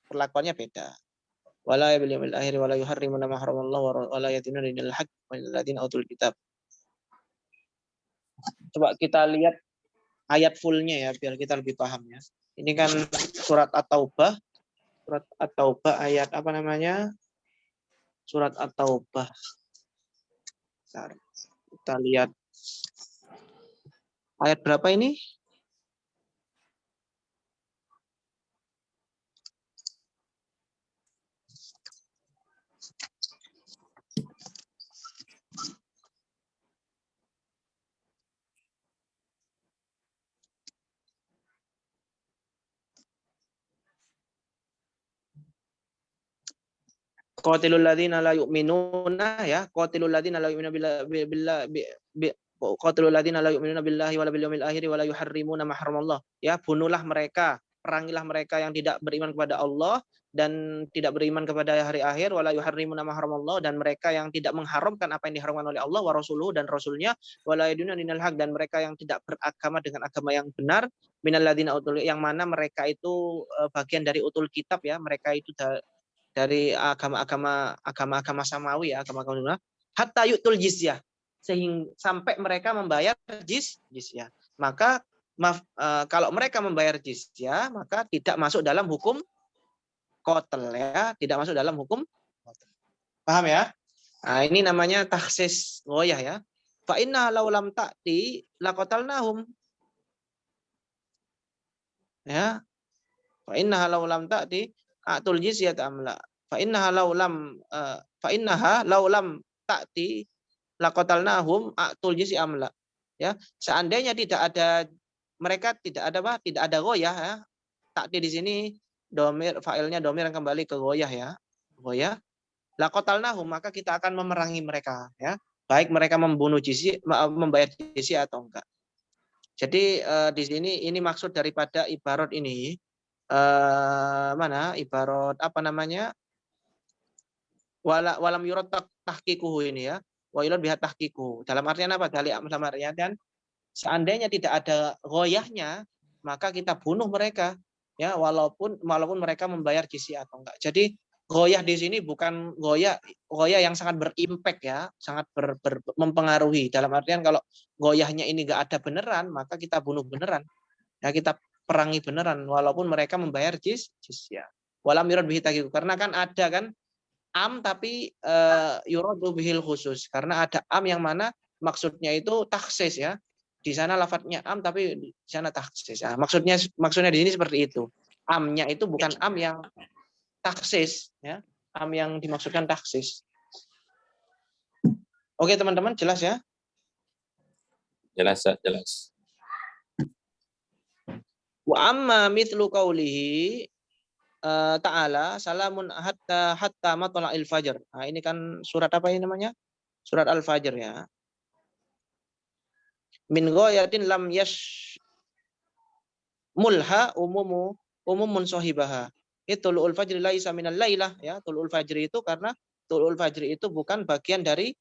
perlakuannya beda. Wala bil yaumil akhir wala yuharrimuna ma haramallahu wala yatinuna dinal haqq wal ladzina utul kitab. Coba kita lihat ayat fullnya ya biar kita lebih paham ya. Ini kan surat At-Taubah. Surat At-Taubah ayat apa namanya? Surat At-Taubah. Kita lihat ayat berapa ini? Qatilul ladzina la yu'minuna ya, qatilul ladzina la yu'minuna qatilul ladzina la yu'minuna billahi wala bil yaumil akhir wala yuharrimuna ma haramallah. Ya, bunuhlah mereka, perangilah mereka yang tidak beriman kepada Allah dan tidak beriman kepada hari akhir wala yuharrimuna ma haramallah, dan mereka yang tidak mengharamkan apa yang diharamkan oleh Allah wa rasuluhu dan rasulnya wala yadununa dinal haq, dan mereka yang tidak beragama dengan agama yang benar minal ladzina utul, yang mana mereka itu bagian dari utul kitab ya, mereka itu dari agama-agama samawi ya, agama-agama dunia, hatta yu'tul jizyah, sehingga sampai mereka membayar jizyah. Maka kalau mereka membayar jizyah maka tidak masuk dalam hukum kotel ya, tidak masuk dalam hukum kotel. Paham ya? Nah, ini namanya takhsis ghoyah ya. Fa inna law lam ta'ti laqatalnahum. Ya. Fa inna law lam ta'ti atul jizyata amla. Fa inna law lam fa innaha law lam ta'ti laqatalnahum atul jizya amla. Ya, seandainya tidak ada mereka tidak ada apa? Tidak ada ghoyah ya. Ta'ti di sini domir fa'ilnya domir yang kembali ke ghoyah ya. Ghoyah. Laqatalnahum, maka kita akan memerangi mereka ya. Baik mereka membunuh jizya, membayar jizya atau enggak. Jadi di sini ini maksud daripada ibarat ini mana ibarat apa namanya? Walam yurad tahqiquhu ini ya. Wa yurad biha tahqiquhu. Dalam artian apa? Dalam artian dan seandainya tidak ada ghoyahnya, maka kita bunuh mereka ya walaupun mereka membayar jizya atau enggak. Jadi ghoyah di sini bukan ghoyah yang sangat berimpact ya, sangat mempengaruhi. Dalam artian kalau ghoyahnya ini enggak ada beneran, maka kita bunuh beneran. Ya kita perangi beneran walaupun mereka membayar jizya. Walam yurad bihi tahqiquhu, karena kan ada kan am tapi yuradu bihil khusus. Karena ada am yang mana maksudnya itu takhsis ya. Di sana lafadznya am tapi di sana takhsis. Nah, maksudnya di sini seperti itu. Amnya itu bukan am yang taksis ya, am yang dimaksudkan taksis. Oke teman-teman, jelas ya? Jelas, jelas. Wa amma mithlu qaulihi ta'ala salamun hatta matla'il fajr. Nah, ini kan surat apa ini namanya? Surat Al-Fajr ya. Min ghayatin lam mulha umumun sahibaha. Itu tulul fajri laisa minal lailah ya. Tulul fajri itu karena tulul fajri itu bukan bagian dari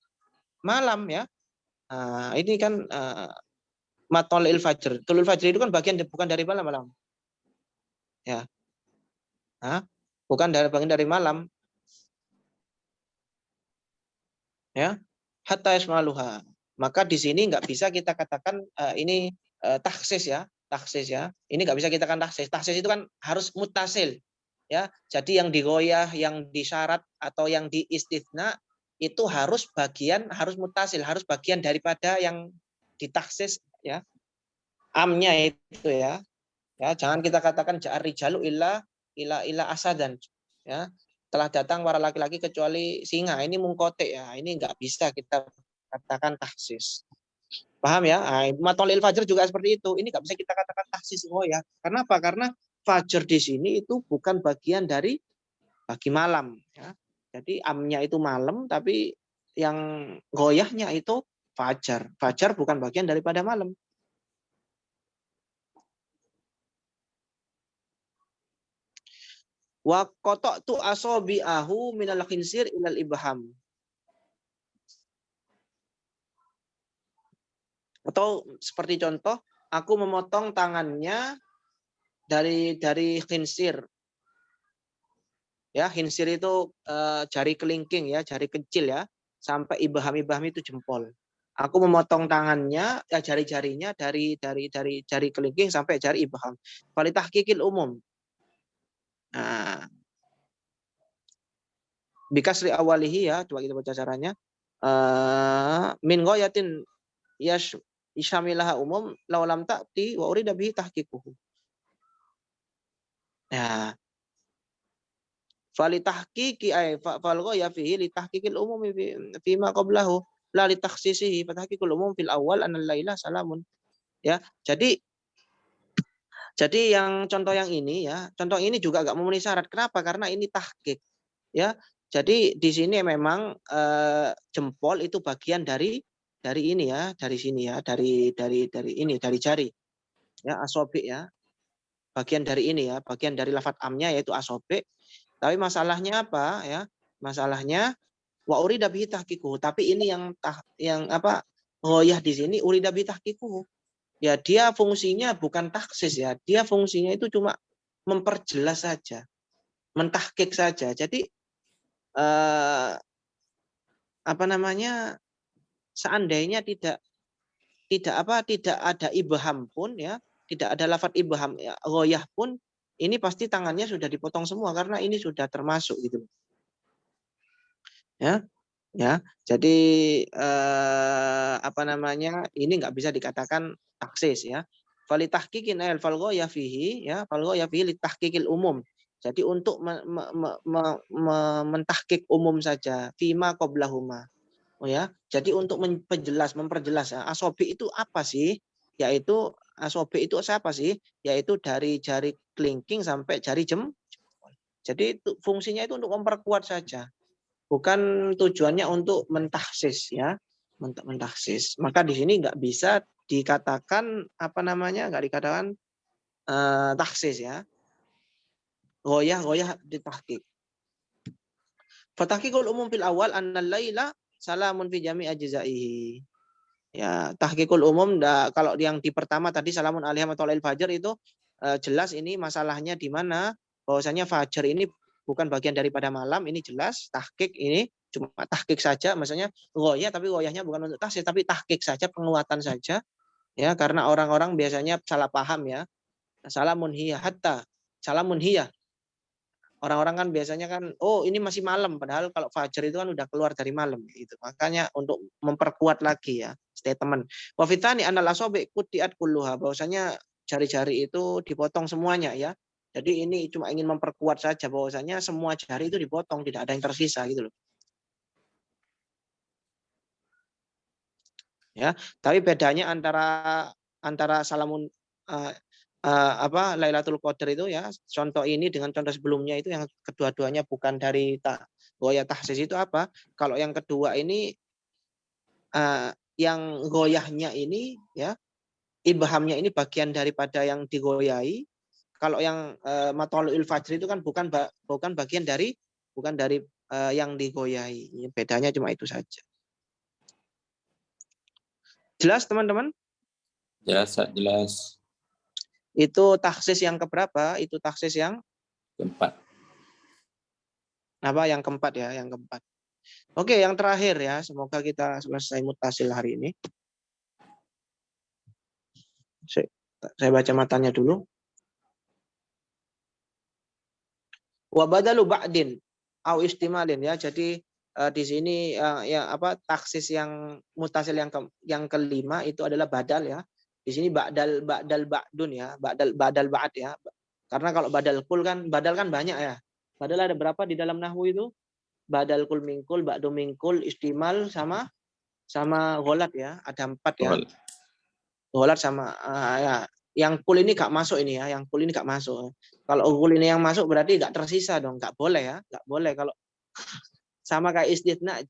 malam ya. Nah, ini kan matolil fajr. Tulul fajri itu kan bukan dari malam. Ya. Nah, bukan bagian dari malam. Ya. Hatta yasmaluha. Maka di sini nggak bisa kita katakan ini taksis ya. Taksis ya. Ini nggak bisa kita katakan taksis. Taksis itu kan harus mutasil. Ya, jadi yang digoyah, yang disyarat atau yang diistitsna itu harus mutasil, harus bagian daripada yang ditaksis ya. Amnya itu ya. Ya, jangan kita katakan ja'ar rijalu illa asadan ya. Telah datang para laki-laki kecuali singa. Ini mungkote ya. Ini enggak bisa kita katakan taksis. Paham ya? Matolil fajr juga seperti itu. Ini enggak bisa kita katakan taksis ya. Kenapa? Karena fajar di sini itu bukan bagian dari pagi malam ya. Jadi amnya itu malam tapi yang goyahnya itu fajar. Fajar bukan bagian daripada malam. Wa qata'tu asabi'ahu minal khinsir ilal ibham. Atau seperti contoh, aku memotong tangannya dari khinsir. Ya, khinsir itu jari kelingking ya, jari kecil ya, sampai ibham itu jempol. Aku memotong tangannya, ya jari-jarinya dari jari kelingking sampai jari ibham. Falitahqiqil umum. Nah, bikasri awalihi ya, coba kita baca caranya. Min ghayatin isyamilaha umum laulam ta'ti wa urida bihi tahqiquhu. Ya. Falitahqiqi ay fal ghaya fihi litahqiqil umum fi ma qablahu la litakhsisihi fatahqiqul umum fil awal anal laila salamun. Ya, jadi yang contoh yang ini ya, contoh ini juga enggak memenuhi syarat. Kenapa? Karena ini tahqiq. Ya. Jadi di sini memang jempol itu bagian dari ini ya, dari sini ya, dari ini, dari jari. Ya, asobi ya. Bagian dari ini ya, bagian dari lafadz amnya yaitu asobi. Tapi masalahnya apa ya? Masalahnya wa urida bihi tahqiquhu. Tapi ini yang apa? Ghoyah di sini urida bihi tahqiquhu. Ya, dia fungsinya bukan taksis ya. Dia fungsinya itu cuma memperjelas saja. Mentahqiq saja. Jadi apa namanya? Seandainya tidak ada ibham pun ya, tidak ada lafadz ibham ya, ghoyah pun ini pasti tangannya sudah dipotong semua karena ini sudah termasuk gitu. Ya, ya. Jadi apa namanya? Ini nggak bisa dikatakan taksis ya. Falitahqiqin fal ghayah fihi ya, fal ghayah fihi litahqiqil umum. Jadi untuk mentahqiq umum saja, fima qablahuma. Oh ya, jadi untuk memperjelas asobi itu apa sih? Yaitu asobi itu siapa sih? Yaitu dari jari kelingking sampai jari jempol. Jadi itu, fungsinya itu untuk memperkuat saja, bukan tujuannya untuk mentahsis ya, mentahsis. Maka di sini nggak bisa dikatakan apa namanya, nggak dikatakan taksis ya. Goyah ditahqiq. Fatahqiqul umum fil awal annal laila salamun fi jami' ajzaihi. Ya, tahqiqul umum kalau yang di pertama tadi salamun alaihim atau lail fajar itu jelas ini masalahnya di mana bahwasanya fajar ini bukan bagian daripada malam, ini jelas. Tahqiq ini cuma tahqiq saja, maksudnya ghoyah tapi ghoyahnya bukan untuk tahsis tapi tahqiq saja, penguatan saja ya, karena orang-orang biasanya salah paham ya. Salamun hiya hatta salamun hiya. Orang-orang kan biasanya kan, oh ini masih malam, padahal kalau fajar itu kan udah keluar dari malam gitu. Makanya untuk memperkuat lagi ya statement. Wa fitani anal asabi qutiat kulluha, bahwasanya jari-jari itu dipotong semuanya ya. Jadi ini cuma ingin memperkuat saja bahwasanya semua jari itu dipotong, tidak ada yang tersisa gitu loh. Ya, tapi bedanya antara salamun Lailatul Qadar itu ya, contoh ini dengan contoh sebelumnya itu yang kedua-duanya bukan dari goyah tahsis itu apa? Kalau yang kedua ini yang goyahnya ini ya, ibhamnya ini bagian daripada yang digoyahi. Kalau yang matlu'ul fajr itu kan bukan bagian dari yang digoyahi. Bedanya cuma itu saja. Jelas teman-teman? Jelas. Itu taksis yang keberapa? Itu taksis yang keempat. Apa yang keempat ya, yang keempat. Oke, yang terakhir ya. Semoga kita selesai mutasil hari ini. Saya baca matanya dulu. Wa badalu ba'din au istimalin ya. Jadi di sini taksis yang mutasil yang kelima itu adalah badal ya. Di sini ba'dal ba'dun ya, badal ba'd ya. Karena kalau badal kan banyak ya. Badal ada berapa di dalam nahwu itu? Badal kul mingkul, ba'du mingkul, istimal sama gholat ya. Ada 4 ya. Gholat sama ya. Yang kul ini gak masuk ini ya. Yang kul ini gak masuk. Kalau kul ini yang masuk berarti gak tersisa dong. Gak boleh ya. Gak boleh kalau sama kayak istitsna.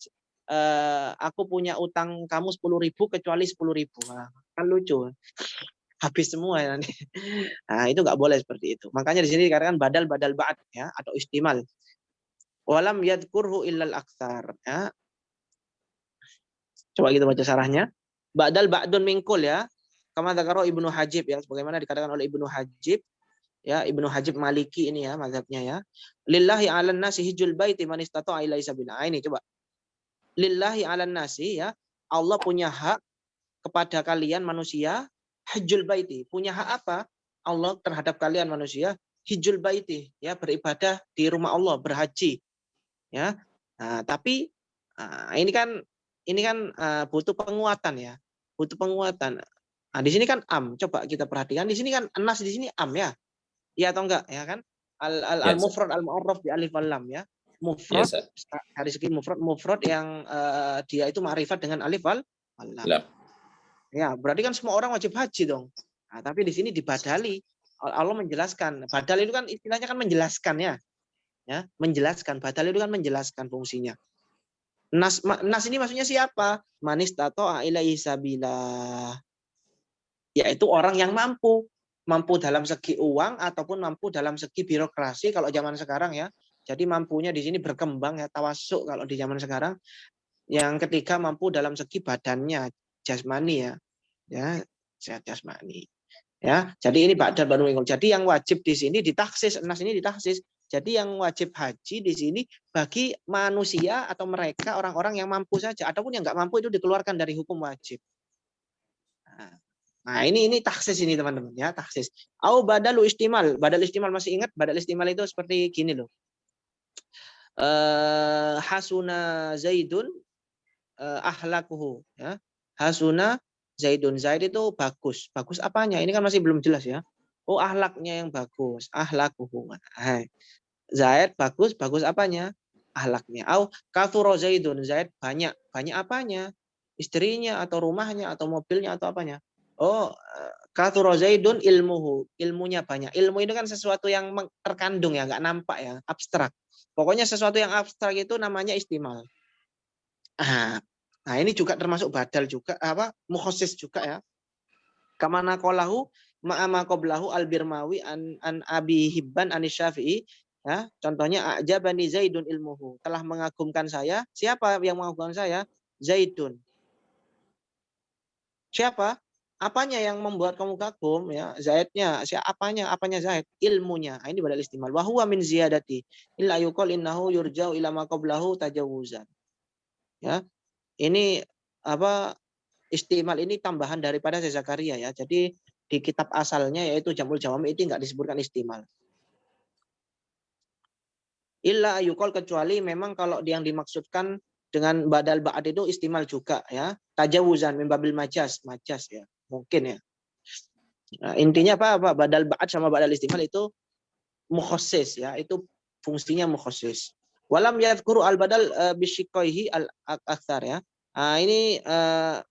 Aku punya utang kamu 10.000 kecuali 10.000. Nah, kan lucu. Habis semua ya nanti. Nah, itu nggak boleh seperti itu. Makanya di sini dikatakan badal ba'd ya, atau istimal. Walam yadkurhu illal aktsar ya. Coba kita baca sarahnya. Ba'dal ba'dun mingkul ya. Kama dzakara Ibnu Hajib ya, sebagaimana dikatakan oleh Ibnu Hajib ya, Ibnu Hajib Maliki ini ya mazhabnya ya. Lillahi 'alan nasi hijjul baiti man istata'a ilaihi sabila. Ini coba. Lillahi 'alan nasi ya. Allah punya hak kepada kalian manusia. Hajjul baiti, punya hak apa? Allah terhadap kalian manusia, hijjul baiti, ya, beribadah di rumah Allah, berhaji. Ya. Nah, tapi ini kan butuh penguatan ya. Butuh penguatan. Nah, di sini kan am, coba kita perhatikan di sini kan nas di sini am ya. Iya atau enggak ya kan? Al mufrad al mu'arraf di alif wal lam ya. Mufrad dari segi mufrad yang dia itu ma'rifat dengan alif wal lam. Ya, berarti kan semua orang wajib haji dong. Nah, tapi di sini dibadali. Allah menjelaskan. Badal itu kan istilahnya kan menjelaskan ya. Ya, menjelaskan. Badal itu kan menjelaskan fungsinya. Nas ini maksudnya siapa? Manis tato ilaihi sabila. Yaitu orang yang mampu. Mampu dalam segi uang ataupun mampu dalam segi birokrasi kalau zaman sekarang ya. Jadi mampunya di sini berkembang ya, tawasuk kalau di zaman sekarang. Yang ketiga mampu dalam segi badannya, jasmani ya sehat jasmani ya. Jadi ini ba'dal ba'dun mingkul. Jadi yang wajib di sini ditaksis, nas ini ditaksis. Jadi yang wajib haji di sini bagi manusia atau mereka orang-orang yang mampu saja, ataupun yang nggak mampu itu dikeluarkan dari hukum wajib. Nah, ini taksis ini teman-teman ya, taksis. Au badalu istimal. Badal istimal masih ingat? Badal istimal itu seperti gini loh. Hasuna Zaidun ahlakuhu ya. Hasuna Zaidun. Zaid itu bagus. Bagus apanya? Ini kan masih belum jelas ya. Oh, ahlaknya yang bagus. Ahlakuhu. Hai. Zaid bagus, bagus apanya? Ahlaknya. Au kathura Zaidun. Zaid banyak. Banyak apanya? Istrinya atau rumahnya atau mobilnya atau apanya? Oh, kathura Zaidun ilmuhu. Ilmunya banyak. Ilmu itu kan sesuatu yang terkandung ya, nggak nampak ya, abstrak. Pokoknya sesuatu yang abstrak itu namanya istimal. Nah, ini juga termasuk badal juga, apa, mukhasis juga ya. Kamana qalahu ma'ama qablahu al-Birmawi an Abi Hibban an Syafi'i. Ya, contohnya ajabani Zaidun ilmuhu. Telah mengagumkan saya. Siapa yang mengagumkan saya? Zaidun. Siapa? Apanya yang membuat kamu kagum ya? Zaidnya. Apanya? Apanya Zaid? Ilmunya. Ini badal istimal. Wa huwa min ziyadati illa yuqal innahu yurja'u ila ma qablahu tajawuzan. Ya. Ini apa, istimal ini tambahan daripada Zakaria ya. Jadi di kitab asalnya yaitu Jamul Jawami itu enggak disebutkan istimal. Illa ayukol, kecuali memang kalau yang dimaksudkan dengan badal ba'ad itu istimal juga ya. Tajawuzan min babil majas ya. Mungkin ya. Nah, intinya apa? Badal ba'ad sama badal istimal itu mukhassis ya. Itu fungsinya mukhassis. Walam yadhkuru al-badal bisyikoihi al-akthar ya. Nah, ini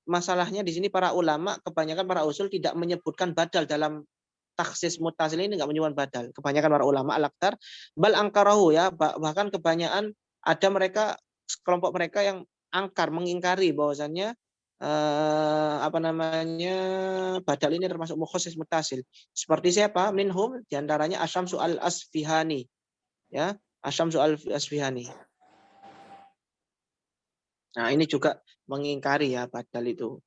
masalahnya di sini para ulama, kebanyakan para usul tidak menyebutkan badal dalam taksis mutasil ini, nggak menyebutkan badal. Kebanyakan para ulama al-akthar bal angkarahu ya, bahkan kebanyakan ada mereka, kelompok mereka yang angkar, mengingkari bahwasannya apa namanya, badal ini termasuk mukhasis mutasil. Seperti siapa? Minhum, diantaranya Asyamsu al-Asfihani ya, Asyamsu al-Asfihani. Nah, ini juga mengingkari ya badal itu.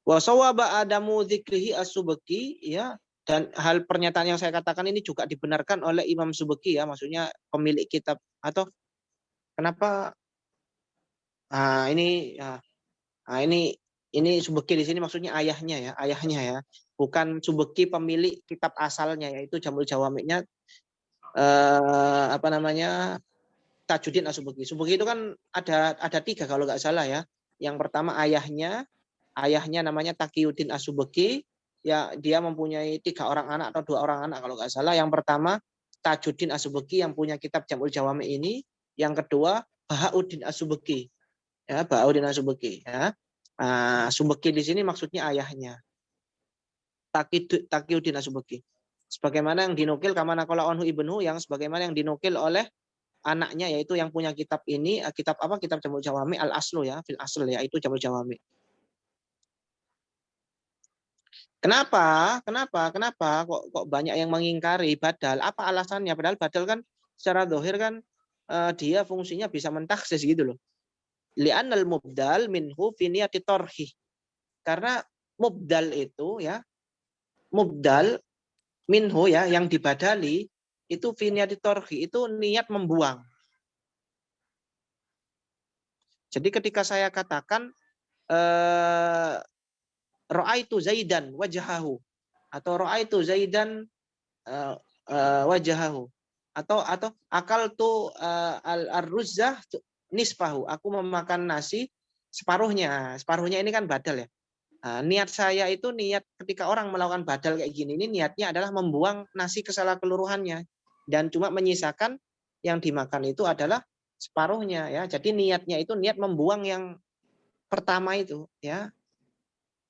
Wa sawaba adamu dzikrihi as-Subki ya, dan hal pernyataan yang saya katakan ini juga dibenarkan oleh Imam Subki ya, maksudnya pemilik kitab. Atau kenapa ini ya, ini Subki di sini maksudnya ayahnya ya, bukan Subki pemilik kitab asalnya yaitu Jamul Jawami'nya apa namanya, Tajuddin As-Subki. Subki itu kan ada 3 kalau nggak salah ya. Yang pertama ayahnya namanya Taqiyuddin As-Subki. Ya, dia mempunyai 3 orang anak atau 2 orang anak kalau nggak salah. Yang pertama Tajuddin As-Subki yang punya kitab Jamul Jawami ini. Yang kedua Bahauddin As-Subki. Ya, Bahauddin As-Subki ya. Subki di sini maksudnya ayahnya. Taqiyuddin As-Subki. Sebagaimana yang dinukil kamana qala anhu ibnu, yang sebagaimana yang dinukil oleh anaknya yaitu yang punya kitab ini, kitab apa? Kitab Jamul Jawami al-Aslu ya, fil asl ya, itu Jamul Jawami. Kenapa kok banyak yang mengingkari badal? Apa alasannya? Padahal badal kan secara zahir kan dia fungsinya bisa mentaksis gitu loh. Li'annal mubdal minhu fi niyati tarhi. Karena mubdal itu ya, mubdal minhu ya, yang dibadali itu fi niyati tarhi, itu niat membuang. Jadi ketika saya katakan ra'aitu Zaidan wajahahu, atau ra'aitu Zaidan wajahahu, atau akal tu al-ruzzah nisfahu, aku memakan nasi separuhnya ini kan badal ya. Niat saya itu, niat ketika orang melakukan badal kayak gini, ini niatnya adalah membuang nasi kesalah keseluruhannya dan cuma menyisakan yang dimakan itu adalah separuhnya ya. Jadi niatnya itu niat membuang yang pertama itu ya,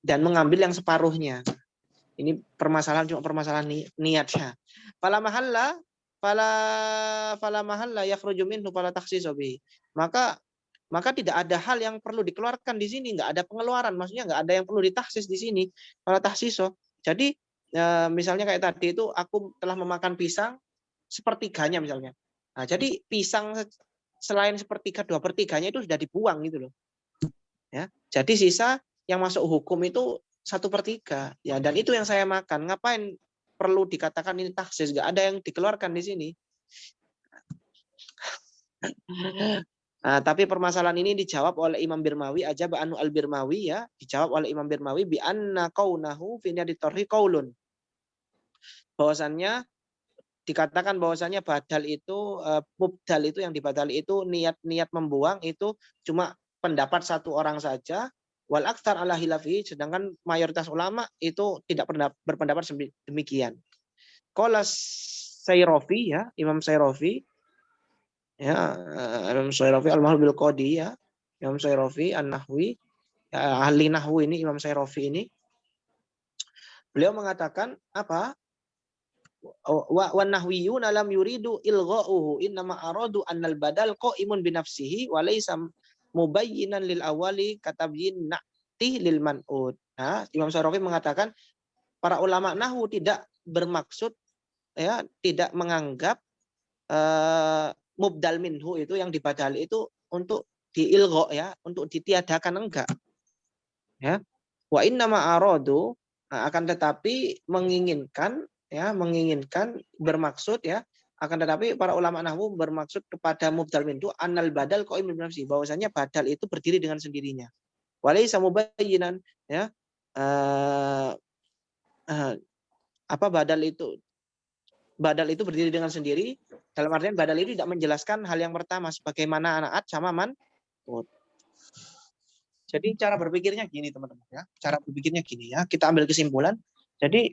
dan mengambil yang separuhnya. Ini permasalahan, cuma permasalahan niatnya. Fala mahalla yakhruju minhu fala takhsisu bihi. Maka tidak ada hal yang perlu dikeluarkan di sini, nggak ada pengeluaran, maksudnya nggak ada yang perlu ditaksis di sini. Fala takhsisu. Jadi misalnya kayak tadi itu aku telah memakan pisang sepertiganya misalnya. Nah, jadi pisang selain sepertiga 2/3-nya itu sudah dibuang gitu loh. Ya, jadi sisa yang masuk hukum itu 1/3 ya, dan itu yang saya makan. Ngapain perlu dikatakan ini taksis? Nggak ada yang dikeluarkan di sini. Tapi permasalahan ini dijawab oleh Imam Birmawi aja Anu al-Birmawi ya, dijawab oleh Imam Birmawi bi anna qaunahu fi niyati tarhi qaulun. Bahwasannya dikatakan bahwasannya badal itu mubdal itu yang dibadali itu niat membuang itu cuma pendapat satu orang saja, wal aktsar ala hilafi, sedangkan mayoritas ulama itu tidak pernah berpendapat demikian. Qala Sayrafi ya, Imam Sayrafi ya, Imam Sayrafi al-Mahul bil Qadi ya, Imam Sayrafi An-Nahwi ya, ahli nahwu ini Imam Sayrafi ini beliau mengatakan apa? Wa nahwiyuna lam yuridu ilgha'uhu innama aradu annal badal qa'imun bi nafsihi wa laysa mubayyinan lil awali katabyin na'ti lil man'ud. Nah, Imam Syarafi mengatakan para ulama nahwu tidak bermaksud ya, tidak menganggap mubdal minhu itu yang dibadali itu untuk diilgha ya, untuk ditiadakan, enggak. Ya. Wa innama aradu, akan tetapi menginginkan bermaksud ya, akan tetapi para ulama nahwu bermaksud kepada mubdal minhu annal badal qaim bi nafsi, bahwasanya badal itu berdiri dengan sendirinya. Walaysa mubayyinan ya, apa badal itu berdiri dengan sendiri, dalam artian badal itu tidak menjelaskan hal yang pertama sebagaimana anaat sama man'ut. Jadi cara berpikirnya gini teman-teman ya. Cara berpikirnya gini ya. Kita ambil kesimpulan. Jadi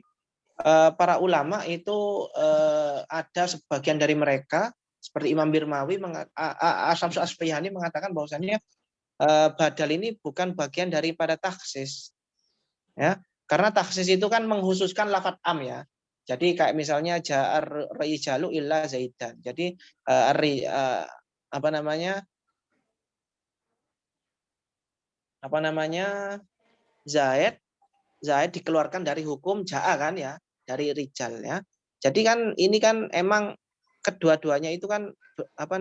para ulama itu ada sebagian dari mereka seperti Imam Birmawi, Asy'amsu Asfihani mengatakan bahwasannya badal ini bukan bagian daripada taksis. Ya. Karena taksis itu kan menghususkan lafadz am ya. Jadi kayak misalnya ja'ar rijalu illa zaidan. Jadi apa namanya Zaid dikeluarkan dari hukum ja'a kan ya, dari rijal ya. Jadi kan ini kan emang kedua-duanya itu kan apa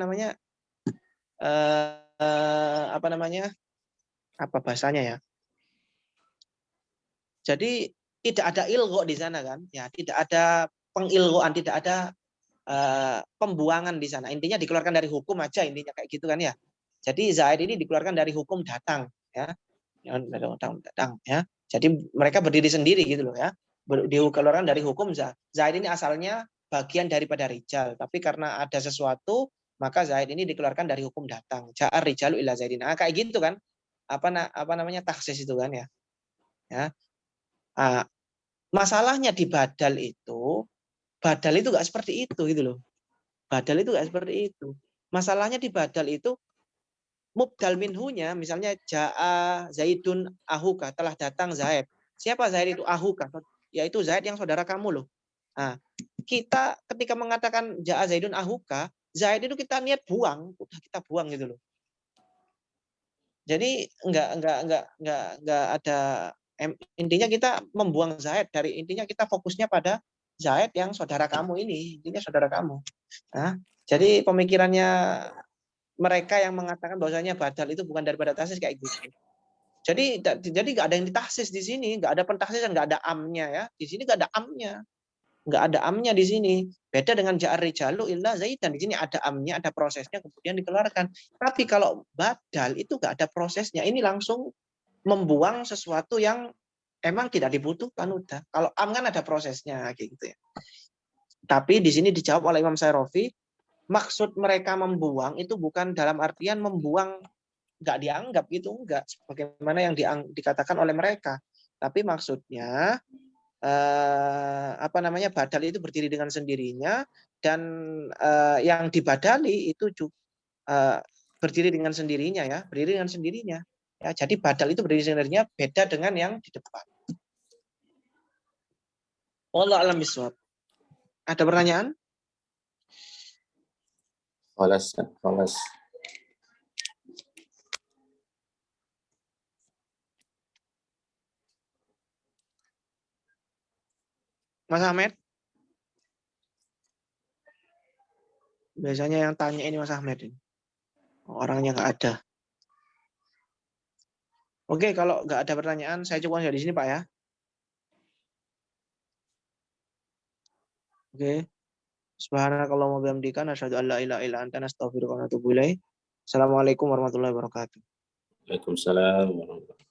bahasanya ya. Jadi tidak ada ilgho di sana kan ya, tidak ada pengilgoan, tidak ada pembuangan di sana. Intinya dikeluarkan dari hukum aja, intinya kayak gitu kan ya. Jadi Zaid ini dikeluarkan dari hukum datang ya. Datang ya. Jadi mereka berdiri sendiri gitu loh ya. Dikeluarkan dari hukum Zaid ini asalnya bagian daripada rijal, tapi karena ada sesuatu maka Zaid ini dikeluarkan dari hukum datang. Ja'ar rijalu ila Zaidin. Kayak gitu kan. Apa namanya taksis itu kan ya. Ya. Masalahnya di badal itu nggak seperti itu gitu loh. Badal itu nggak seperti itu. Masalahnya di badal itu mubdal minhunya, misalnya ja'a Zaidun ahuka, telah datang Zaid. Siapa Zaid itu? Ahuka, yaitu Zaid yang saudara kamu loh. Nah, kita ketika mengatakan ja'a Zaidun ahuka, Zaid itu kita niat buang, udah kita buang gitu loh. Jadi enggak ada intinya kita membuang Zaid, dari intinya kita fokusnya pada Zaid yang saudara kamu ini, intinya saudara kamu. Nah, jadi pemikirannya mereka yang mengatakan bahwasanya badal itu bukan daripada taksis kayak gitu. Jadi nggak ada yang ditaksis di sini, nggak ada pentaksisan, nggak ada amnya ya. Di sini nggak ada amnya, nggak ada amnya di sini. Beda dengan ja'ar rijalu illa zaidan, di sini ada amnya, ada prosesnya, kemudian dikeluarkan. Tapi kalau badal itu nggak ada prosesnya, ini langsung membuang sesuatu yang emang tidak dibutuhkan udah. Kalau am kan ada prosesnya kayak gitu ya. Tapi di sini dijawab oleh Imam Syarafi, maksud mereka membuang itu bukan dalam artian membuang nggak dianggap gitu, enggak sebagaimana yang dikatakan oleh mereka, tapi maksudnya badal itu berdiri dengan sendirinya, dan yang dibadali itu juga berdiri dengan sendirinya ya, berdiri dengan sendirinya ya. Jadi badal itu berdiri sendirinya, beda dengan yang di depan. Wallahu a'lam bishawab. Ada pertanyaan? Kholas. Mas Ahmed? Biasanya yang tanya ini Mas Ahmed ini. Orangnya nggak ada. Oke, kalau nggak ada pertanyaan, saya cukup di sini Pak ya. Oke. Subhanakallahumma wa bihamdika, asyhadu an la ilaha illa anta, astaghfiruka wa atubu ilaik. Assalamualaikum warahmatullahi wabarakatuh. Waalaikumsalam warahmatullahi wabarakatuh.